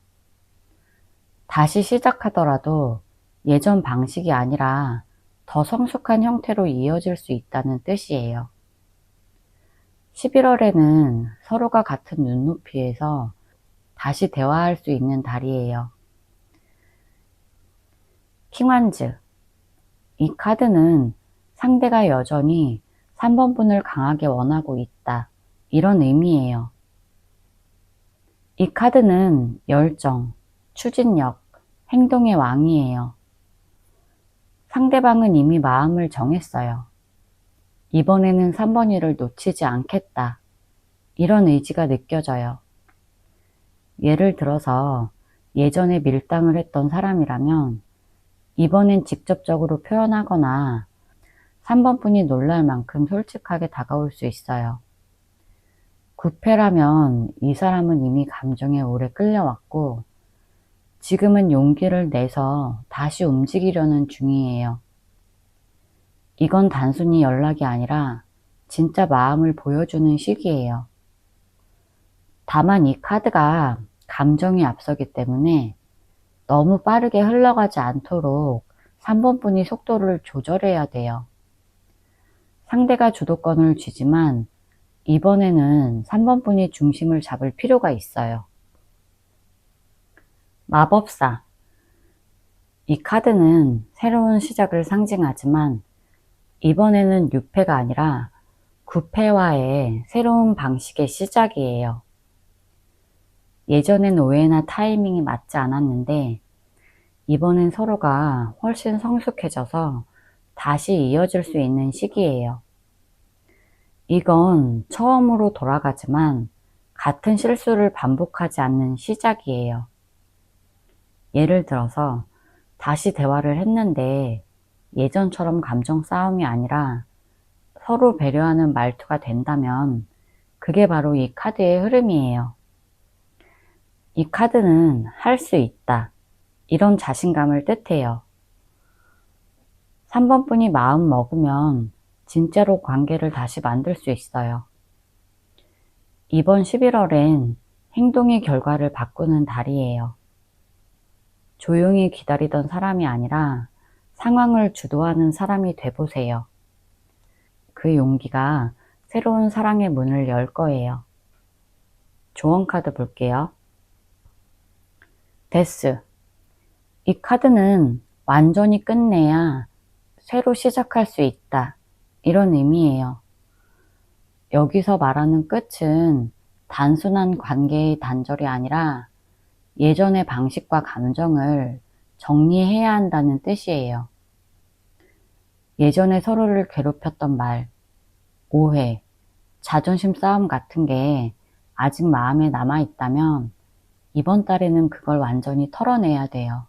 A: 다시 시작하더라도 예전 방식이 아니라 더 성숙한 형태로 이어질 수 있다는 뜻이에요. 11월에는 서로가 같은 눈높이에서 다시 대화할 수 있는 달이에요. 킹완즈. 이 카드는 상대가 여전히 3번 분을 강하게 원하고 있다. 이런 의미예요. 이 카드는 열정, 추진력, 행동의 왕이에요. 상대방은 이미 마음을 정했어요. 이번에는 3번이를 놓치지 않겠다. 이런 의지가 느껴져요. 예를 들어서 예전에 밀당을 했던 사람이라면 이번엔 직접적으로 표현하거나 3번 분이 놀랄 만큼 솔직하게 다가올 수 있어요. 9패라면 이 사람은 이미 감정에 오래 끌려왔고 지금은 용기를 내서 다시 움직이려는 중이에요. 이건 단순히 연락이 아니라 진짜 마음을 보여주는 시기예요. 다만 이 카드가 감정이 앞서기 때문에 너무 빠르게 흘러가지 않도록 3번 분이 속도를 조절해야 돼요. 상대가 주도권을 쥐지만 이번에는 3번 분이 중심을 잡을 필요가 있어요. 마법사. 이 카드는 새로운 시작을 상징하지만 이번에는 6패가 아니라 9패와의 새로운 방식의 시작이에요. 예전엔 오해나 타이밍이 맞지 않았는데 이번엔 서로가 훨씬 성숙해져서 다시 이어질 수 있는 시기예요. 이건 처음으로 돌아가지만 같은 실수를 반복하지 않는 시작이에요. 예를 들어서 다시 대화를 했는데 예전처럼 감정 싸움이 아니라 서로 배려하는 말투가 된다면 그게 바로 이 카드의 흐름이에요. 이 카드는 할 수 있다. 이런 자신감을 뜻해요. 3번 분이 마음 먹으면 진짜로 관계를 다시 만들 수 있어요. 이번 11월엔 행동의 결과를 바꾸는 달이에요. 조용히 기다리던 사람이 아니라 상황을 주도하는 사람이 돼보세요. 그 용기가 새로운 사랑의 문을 열 거예요. 조언 카드 볼게요. 데스. 이 카드는 완전히 끝내야 새로 시작할 수 있다. 이런 의미예요. 여기서 말하는 끝은 단순한 관계의 단절이 아니라 예전의 방식과 감정을 정리해야 한다는 뜻이에요. 예전에 서로를 괴롭혔던 말, 오해, 자존심 싸움 같은 게 아직 마음에 남아있다면 이번 달에는 그걸 완전히 털어내야 돼요.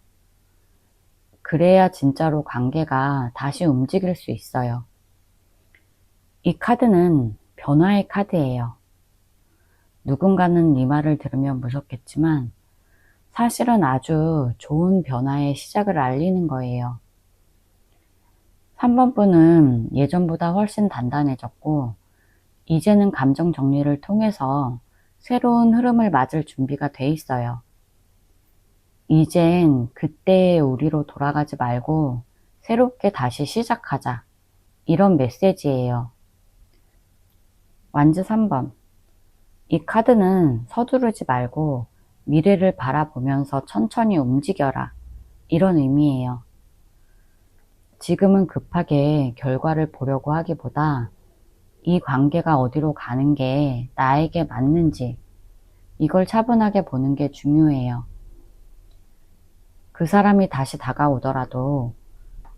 A: 그래야 진짜로 관계가 다시 움직일 수 있어요. 이 카드는 변화의 카드예요. 누군가는 이 말을 들으면 무섭겠지만 사실은 아주 좋은 변화의 시작을 알리는 거예요. 3번 분은 예전보다 훨씬 단단해졌고 이제는 감정 정리를 통해서 새로운 흐름을 맞을 준비가 돼 있어요. 이젠 그때의 우리로 돌아가지 말고 새롭게 다시 시작하자. 이런 메시지예요. 완즈 3번. 이 카드는 서두르지 말고 미래를 바라보면서 천천히 움직여라. 이런 의미예요. 지금은 급하게 결과를 보려고 하기보다 이 관계가 어디로 가는 게 나에게 맞는지 이걸 차분하게 보는 게 중요해요. 그 사람이 다시 다가오더라도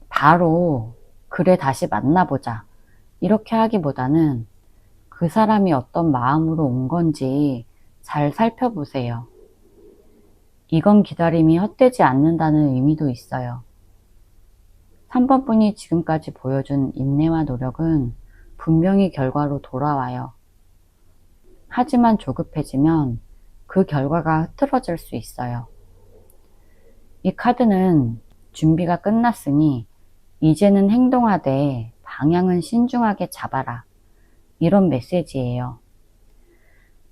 A: 바로 그래 다시 만나보자 이렇게 하기보다는 그 사람이 어떤 마음으로 온 건지 잘 살펴보세요. 이건 기다림이 헛되지 않는다는 의미도 있어요. 3번 분이 지금까지 보여준 인내와 노력은 분명히 결과로 돌아와요. 하지만 조급해지면 그 결과가 흐트러질 수 있어요. 이 카드는 준비가 끝났으니 이제는 행동하되 방향은 신중하게 잡아라. 이런 메시지예요.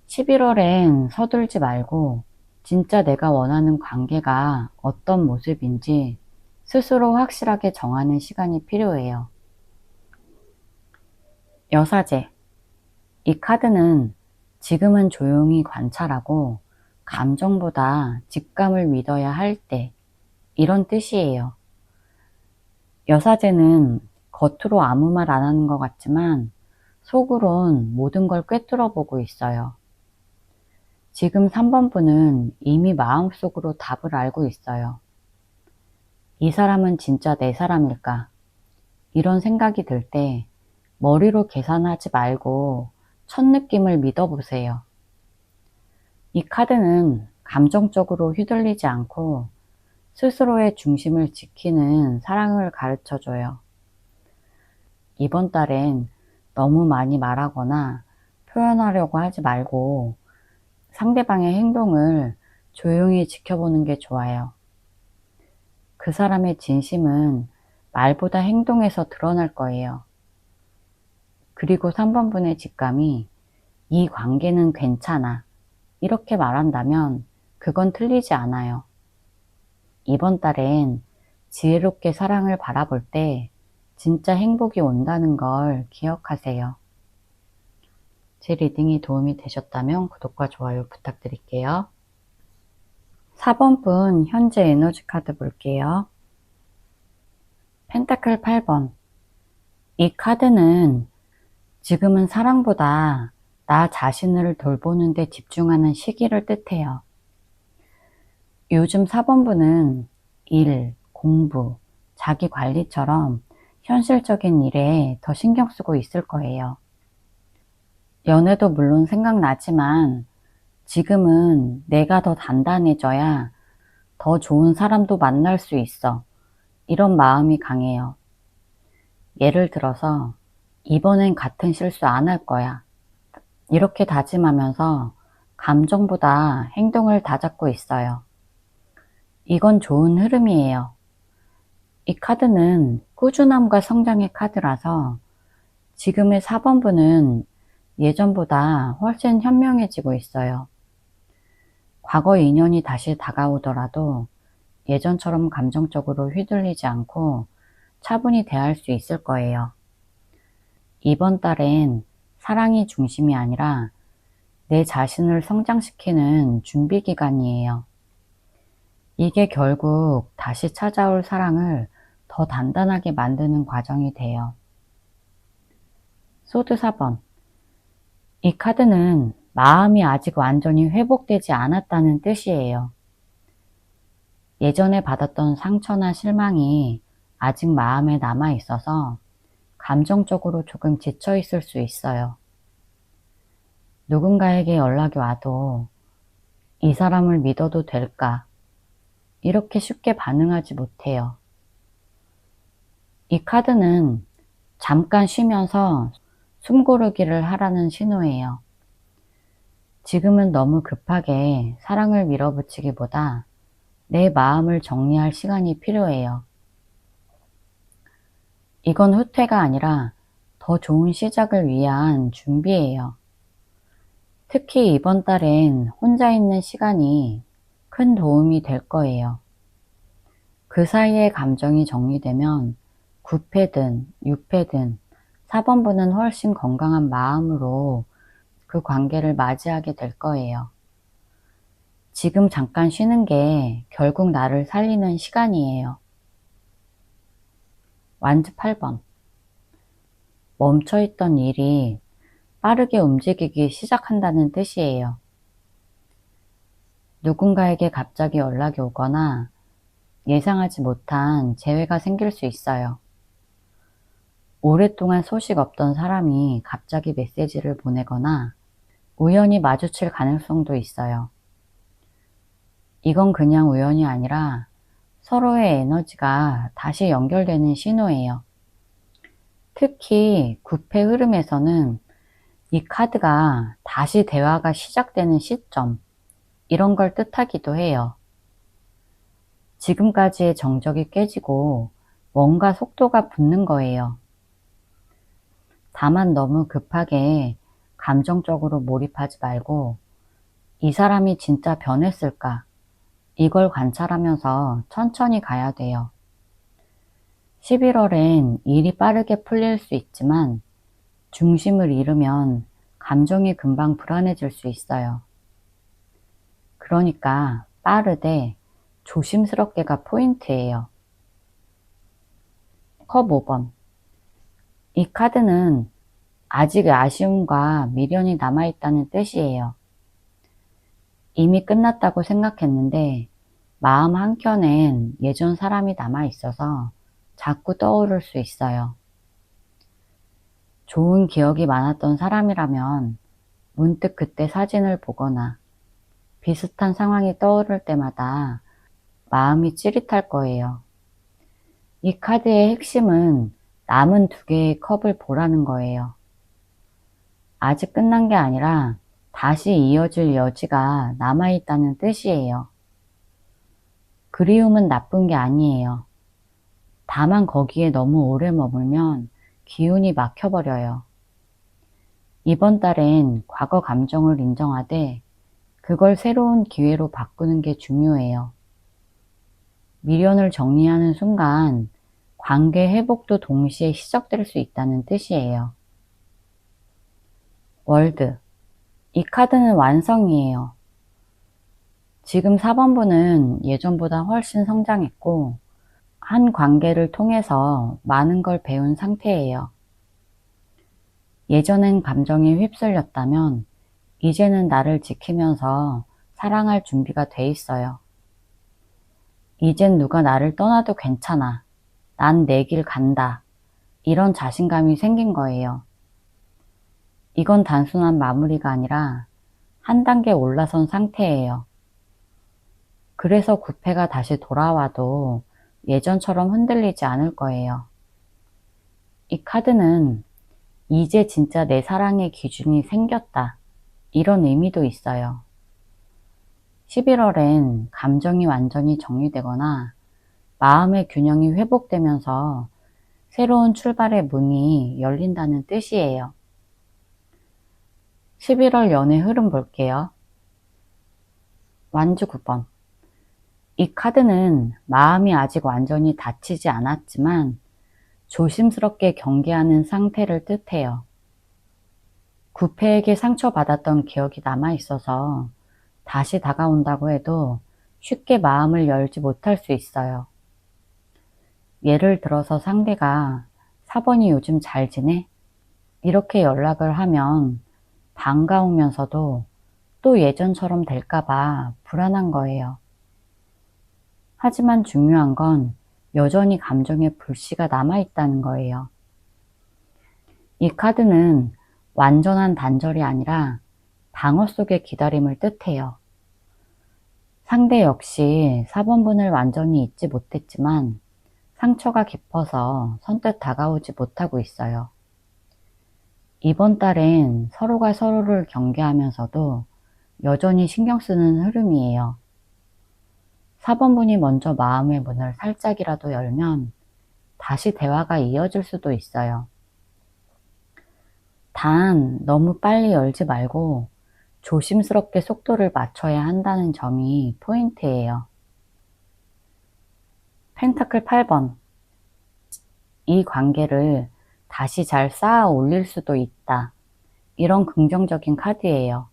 A: 11월엔 서둘지 말고 진짜 내가 원하는 관계가 어떤 모습인지 스스로 확실하게 정하는 시간이 필요해요. 여사제. 이 카드는 지금은 조용히 관찰하고 감정보다 직감을 믿어야 할 때 이런 뜻이에요. 여사제는 겉으로 아무 말 안 하는 것 같지만 속으론 모든 걸 꿰뚫어 보고 있어요. 지금 3번 분은 이미 마음속으로 답을 알고 있어요. 이 사람은 진짜 내 사람일까? 이런 생각이 들 때 머리로 계산하지 말고 첫 느낌을 믿어보세요. 이 카드는 감정적으로 휘둘리지 않고 스스로의 중심을 지키는 사랑을 가르쳐줘요. 이번 달엔 너무 많이 말하거나 표현하려고 하지 말고 상대방의 행동을 조용히 지켜보는 게 좋아요. 그 사람의 진심은 말보다 행동에서 드러날 거예요. 그리고 3번 분의 직감이 이 관계는 괜찮아. 이렇게 말한다면 그건 틀리지 않아요. 이번 달엔 지혜롭게 사랑을 바라볼 때 진짜 행복이 온다는 걸 기억하세요. 제 리딩이 도움이 되셨다면 구독과 좋아요 부탁드릴게요. 4번 분 현재 에너지 카드 볼게요. 펜타클 8번. 이 카드는 지금은 사랑보다 나 자신을 돌보는 데 집중하는 시기를 뜻해요. 요즘 4번 분은 일, 공부, 자기 관리처럼 현실적인 일에 더 신경 쓰고 있을 거예요. 연애도 물론 생각나지만 지금은 내가 더 단단해져야 더 좋은 사람도 만날 수 있어. 이런 마음이 강해요. 예를 들어서 이번엔 같은 실수 안 할 거야. 이렇게 다짐하면서 감정보다 행동을 다잡고 있어요. 이건 좋은 흐름이에요. 이 카드는 꾸준함과 성장의 카드라서 지금의 4번 분은 예전보다 훨씬 현명해지고 있어요. 과거 인연이 다시 다가오더라도 예전처럼 감정적으로 휘둘리지 않고 차분히 대할 수 있을 거예요. 이번 달엔 사랑이 중심이 아니라 내 자신을 성장시키는 준비 기간이에요. 이게 결국 다시 찾아올 사랑을 더 단단하게 만드는 과정이 돼요. 소드 4번. 이 카드는 마음이 아직 완전히 회복되지 않았다는 뜻이에요. 예전에 받았던 상처나 실망이 아직 마음에 남아 있어서 감정적으로 조금 지쳐 있을 수 있어요. 누군가에게 연락이 와도 이 사람을 믿어도 될까? 이렇게 쉽게 반응하지 못해요. 이 카드는 잠깐 쉬면서 숨고르기를 하라는 신호예요. 지금은 너무 급하게 사랑을 밀어붙이기보다 내 마음을 정리할 시간이 필요해요. 이건 후퇴가 아니라 더 좋은 시작을 위한 준비예요. 특히 이번 달엔 혼자 있는 시간이 큰 도움이 될 거예요. 그 사이에 감정이 정리되면 9패든 6패든 4번부는 훨씬 건강한 마음으로 그 관계를 맞이하게 될 거예요. 지금 잠깐 쉬는 게 결국 나를 살리는 시간이에요. 완즈 8번. 멈춰있던 일이 빠르게 움직이기 시작한다는 뜻이에요. 누군가에게 갑자기 연락이 오거나 예상하지 못한 재회가 생길 수 있어요. 오랫동안 소식 없던 사람이 갑자기 메시지를 보내거나 우연히 마주칠 가능성도 있어요. 이건 그냥 우연이 아니라 서로의 에너지가 다시 연결되는 신호예요. 특히 9패 흐름에서는 이 카드가 다시 대화가 시작되는 시점, 이런 걸 뜻하기도 해요. 지금까지의 정적이 깨지고 뭔가 속도가 붙는 거예요. 다만 너무 급하게 감정적으로 몰입하지 말고 이 사람이 진짜 변했을까? 이걸 관찰하면서 천천히 가야 돼요. 11월엔 일이 빠르게 풀릴 수 있지만 중심을 잃으면 감정이 금방 불안해질 수 있어요. 그러니까 빠르되 조심스럽게가 포인트예요. 컵 5번. 이 카드는 아직 아쉬움과 미련이 남아있다는 뜻이에요. 이미 끝났다고 생각했는데 마음 한켠엔 예전 사람이 남아있어서 자꾸 떠오를 수 있어요. 좋은 기억이 많았던 사람이라면 문득 그때 사진을 보거나 비슷한 상황이 떠오를 때마다 마음이 찌릿할 거예요. 이 카드의 핵심은 남은 2개의 컵을 보라는 거예요. 아직 끝난 게 아니라 다시 이어질 여지가 남아있다는 뜻이에요. 그리움은 나쁜 게 아니에요. 다만 거기에 너무 오래 머물면 기운이 막혀버려요. 이번 달엔 과거 감정을 인정하되 그걸 새로운 기회로 바꾸는 게 중요해요. 미련을 정리하는 순간 관계 회복도 동시에 시작될 수 있다는 뜻이에요. 월드. 이 카드는 완성이에요. 지금 4번부는 예전보다 훨씬 성장했고 한 관계를 통해서 많은 걸 배운 상태예요. 예전엔 감정에 휩쓸렸다면 이제는 나를 지키면서 사랑할 준비가 돼 있어요. 이젠 누가 나를 떠나도 괜찮아. 난 내 길 간다. 이런 자신감이 생긴 거예요. 이건 단순한 마무리가 아니라 한 단계 올라선 상태예요. 그래서 9패가 다시 돌아와도 예전처럼 흔들리지 않을 거예요. 이 카드는 이제 진짜 내 사랑의 기준이 생겼다. 이런 의미도 있어요. 11월엔 감정이 완전히 정리되거나 마음의 균형이 회복되면서 새로운 출발의 문이 열린다는 뜻이에요. 11월 연애 흐름 볼게요. 완주 9번. 이 카드는 마음이 아직 완전히 닫히지 않았지만 조심스럽게 경계하는 상태를 뜻해요. 9패에게 상처받았던 기억이 남아있어서 다시 다가온다고 해도 쉽게 마음을 열지 못할 수 있어요. 예를 들어서 상대가 4번이 요즘 잘 지내? 이렇게 연락을 하면 반가우면서도 또 예전처럼 될까봐 불안한 거예요. 하지만 중요한 건 여전히 감정의 불씨가 남아있다는 거예요. 이 카드는 완전한 단절이 아니라 방어 속의 기다림을 뜻해요. 상대 역시 4번분을 완전히 잊지 못했지만 상처가 깊어서 선뜻 다가오지 못하고 있어요. 이번 달엔 서로가 서로를 경계하면서도 여전히 신경 쓰는 흐름이에요. 4번분이 먼저 마음의 문을 살짝이라도 열면 다시 대화가 이어질 수도 있어요. 단, 너무 빨리 열지 말고 조심스럽게 속도를 맞춰야 한다는 점이 포인트예요. 펜타클 8번. 이 관계를 다시 잘 쌓아 올릴 수도 있다. 이런 긍정적인 카드예요.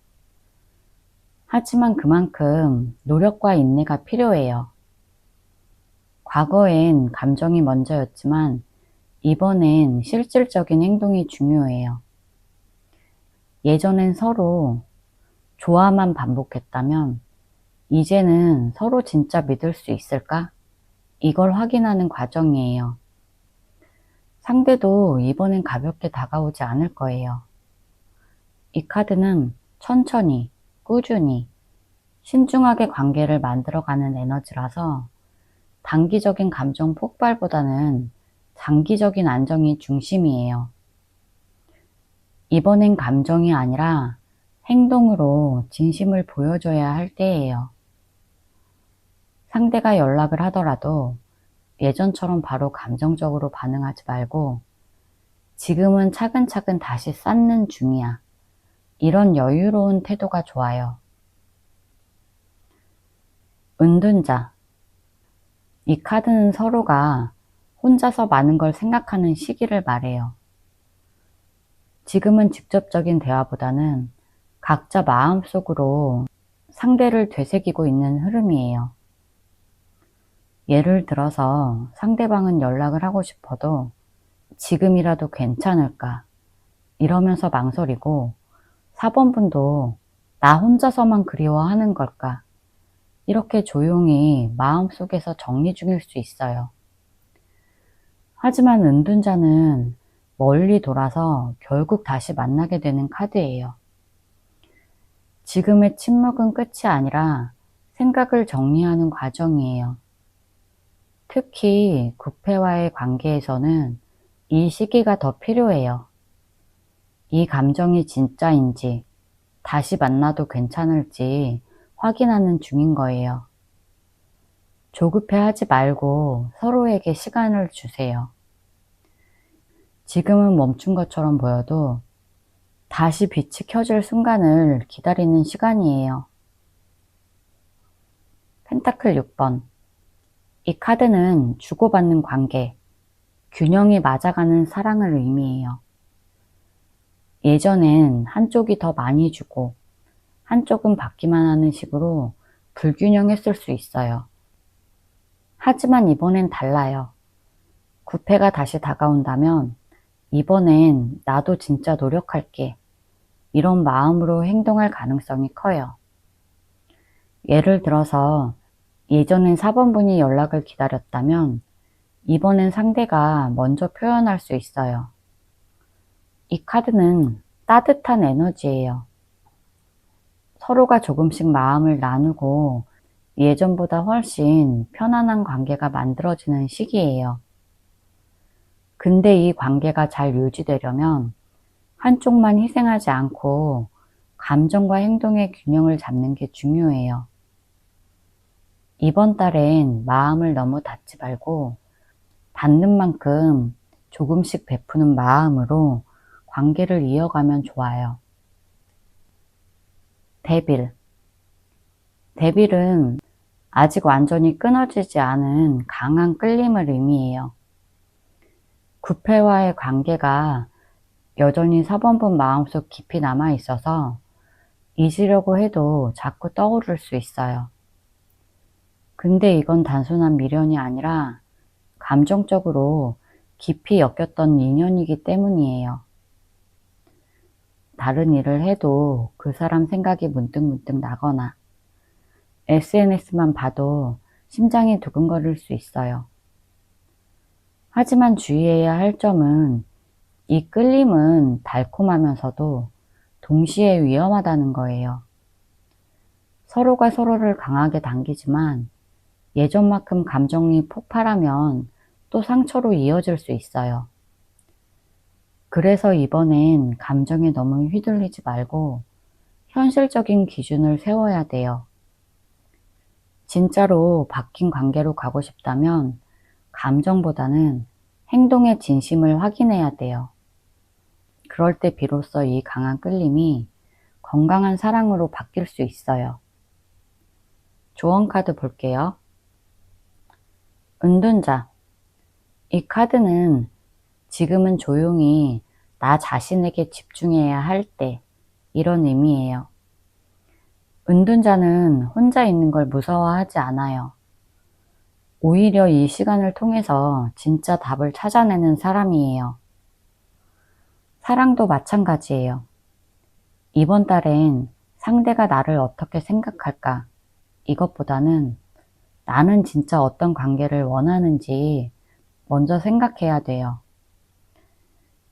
A: 하지만 그만큼 노력과 인내가 필요해요. 과거엔 감정이 먼저였지만 이번엔 실질적인 행동이 중요해요. 예전엔 서로 좋아만 반복했다면 이제는 서로 진짜 믿을 수 있을까? 이걸 확인하는 과정이에요. 상대도 이번엔 가볍게 다가오지 않을 거예요. 이 카드는 천천히, 꾸준히, 신중하게 관계를 만들어가는 에너지라서 단기적인 감정 폭발보다는 장기적인 안정이 중심이에요. 이번엔 감정이 아니라 행동으로 진심을 보여줘야 할 때예요. 상대가 연락을 하더라도 예전처럼 바로 감정적으로 반응하지 말고 지금은 차근차근 다시 쌓는 중이야. 이런 여유로운 태도가 좋아요. 은둔자. 이 카드는 서로가 혼자서 많은 걸 생각하는 시기를 말해요. 지금은 직접적인 대화보다는 각자 마음속으로 상대를 되새기고 있는 흐름이에요. 예를 들어서 상대방은 연락을 하고 싶어도 지금이라도 괜찮을까? 이러면서 망설이고 4번분도 나 혼자서만 그리워하는 걸까? 이렇게 조용히 마음속에서 정리 중일 수 있어요. 하지만 은둔자는 멀리 돌아서 결국 다시 만나게 되는 카드예요. 지금의 침묵은 끝이 아니라 생각을 정리하는 과정이에요. 특히 구패와의 관계에서는 이 시기가 더 필요해요. 이 감정이 진짜인지, 다시 만나도 괜찮을지 확인하는 중인 거예요. 조급해하지 말고 서로에게 시간을 주세요. 지금은 멈춘 것처럼 보여도 다시 빛이 켜질 순간을 기다리는 시간이에요. 펜타클 6번. 이 카드는 주고받는 관계, 균형이 맞아가는 사랑을 의미해요. 예전엔 한쪽이 더 많이 주고 한쪽은 받기만 하는 식으로 불균형했을 수 있어요. 하지만 이번엔 달라요. 구패가 다시 다가온다면 이번엔 나도 진짜 노력할게. 이런 마음으로 행동할 가능성이 커요. 예를 들어서 예전엔 4번분이 연락을 기다렸다면 이번엔 상대가 먼저 표현할 수 있어요. 이 카드는 따뜻한 에너지예요. 서로가 조금씩 마음을 나누고 예전보다 훨씬 편안한 관계가 만들어지는 시기예요. 근데 이 관계가 잘 유지되려면 한쪽만 희생하지 않고 감정과 행동의 균형을 잡는 게 중요해요. 이번 달엔 마음을 너무 닫지 말고 받는 만큼 조금씩 베푸는 마음으로 관계를 이어가면 좋아요. 데빌. 데빌은 아직 완전히 끊어지지 않은 강한 끌림을 의미해요. 구패와의 관계가 여전히 4번분 마음속 깊이 남아있어서 잊으려고 해도 자꾸 떠오를 수 있어요. 근데 이건 단순한 미련이 아니라 감정적으로 깊이 엮였던 인연이기 때문이에요. 다른 일을 해도 그 사람 생각이 문득문득 나거나 SNS만 봐도 심장이 두근거릴 수 있어요. 하지만 주의해야 할 점은 이 끌림은 달콤하면서도 동시에 위험하다는 거예요. 서로가 서로를 강하게 당기지만 예전만큼 감정이 폭발하면 또 상처로 이어질 수 있어요. 그래서 이번엔 감정에 너무 휘둘리지 말고 현실적인 기준을 세워야 돼요. 진짜로 바뀐 관계로 가고 싶다면 감정보다는 행동의 진심을 확인해야 돼요. 그럴 때 비로소 이 강한 끌림이 건강한 사랑으로 바뀔 수 있어요. 조언 카드 볼게요. 은둔자. 이 카드는 지금은 조용히 나 자신에게 집중해야 할 때, 이런 의미예요. 은둔자는 혼자 있는 걸 무서워하지 않아요. 오히려 이 시간을 통해서 진짜 답을 찾아내는 사람이에요. 사랑도 마찬가지예요. 이번 달엔 상대가 나를 어떻게 생각할까? 이것보다는 나는 진짜 어떤 관계를 원하는지 먼저 생각해야 돼요.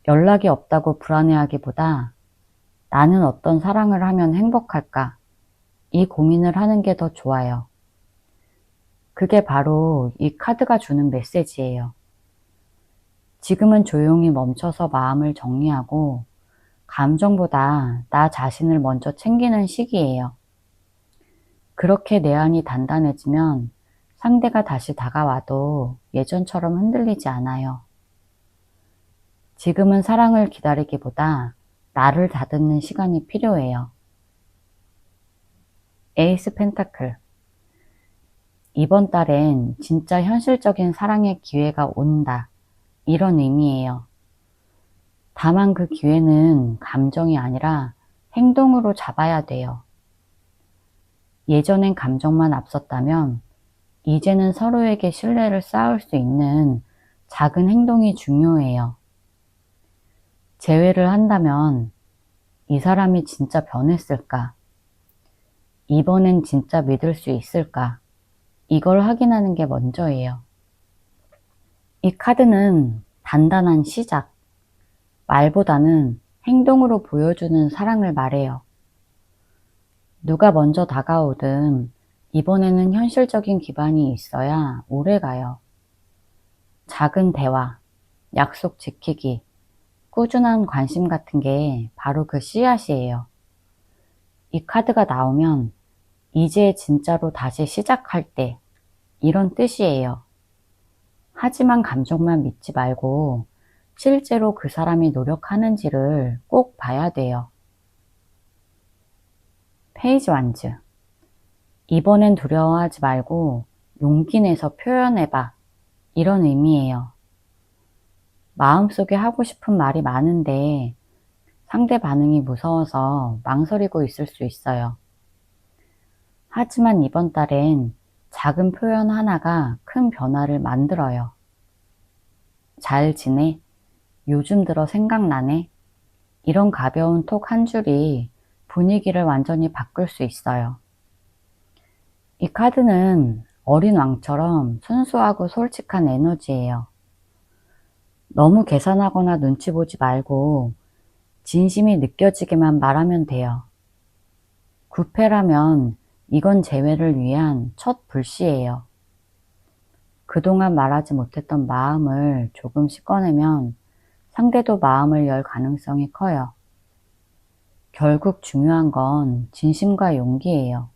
A: 연락이 없다고 불안해하기보다 나는 어떤 사랑을 하면 행복할까? 이 고민을 하는 게 더 좋아요. 그게 바로 이 카드가 주는 메시지예요. 지금은 조용히 멈춰서 마음을 정리하고 감정보다 나 자신을 먼저 챙기는 시기예요. 그렇게 내 안이 단단해지면 상대가 다시 다가와도 예전처럼 흔들리지 않아요. 지금은 사랑을 기다리기보다 나를 다듬는 시간이 필요해요. 에이스 펜타클. 이번 달엔 진짜 현실적인 사랑의 기회가 온다. 이런 의미예요. 다만 그 기회는 감정이 아니라 행동으로 잡아야 돼요. 예전엔 감정만 앞섰다면 이제는 서로에게 신뢰를 쌓을 수 있는 작은 행동이 중요해요. 재회를 한다면 이 사람이 진짜 변했을까? 이번엔 진짜 믿을 수 있을까? 이걸 확인하는 게 먼저예요. 이 카드는 단단한 시작, 말보다는 행동으로 보여주는 사랑을 말해요. 누가 먼저 다가오든 이번에는 현실적인 기반이 있어야 오래가요. 작은 대화, 약속 지키기, 꾸준한 관심 같은 게 바로 그 씨앗이에요. 이 카드가 나오면 이제 진짜로 다시 시작할 때, 이런 뜻이에요. 하지만 감정만 믿지 말고 실제로 그 사람이 노력하는지를 꼭 봐야 돼요. 페이지 완즈. 이번엔 두려워하지 말고 용기 내서 표현해봐. 이런 의미예요. 마음속에 하고 싶은 말이 많은데 상대 반응이 무서워서 망설이고 있을 수 있어요. 하지만 이번 달엔 작은 표현 하나가 큰 변화를 만들어요. 잘 지내? 요즘 들어 생각나네? 이런 가벼운 톡 한 줄이 분위기를 완전히 바꿀 수 있어요. 이 카드는 어린 왕처럼 순수하고 솔직한 에너지예요. 너무 계산하거나 눈치 보지 말고 진심이 느껴지게만 말하면 돼요. 구패라면 이건 재회를 위한 첫 불씨예요. 그동안 말하지 못했던 마음을 조금씩 꺼내면 상대도 마음을 열 가능성이 커요. 결국 중요한 건 진심과 용기예요.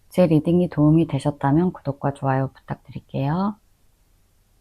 A: 제 리딩이 도움이 되셨다면 구독과 좋아요 부탁드릴게요.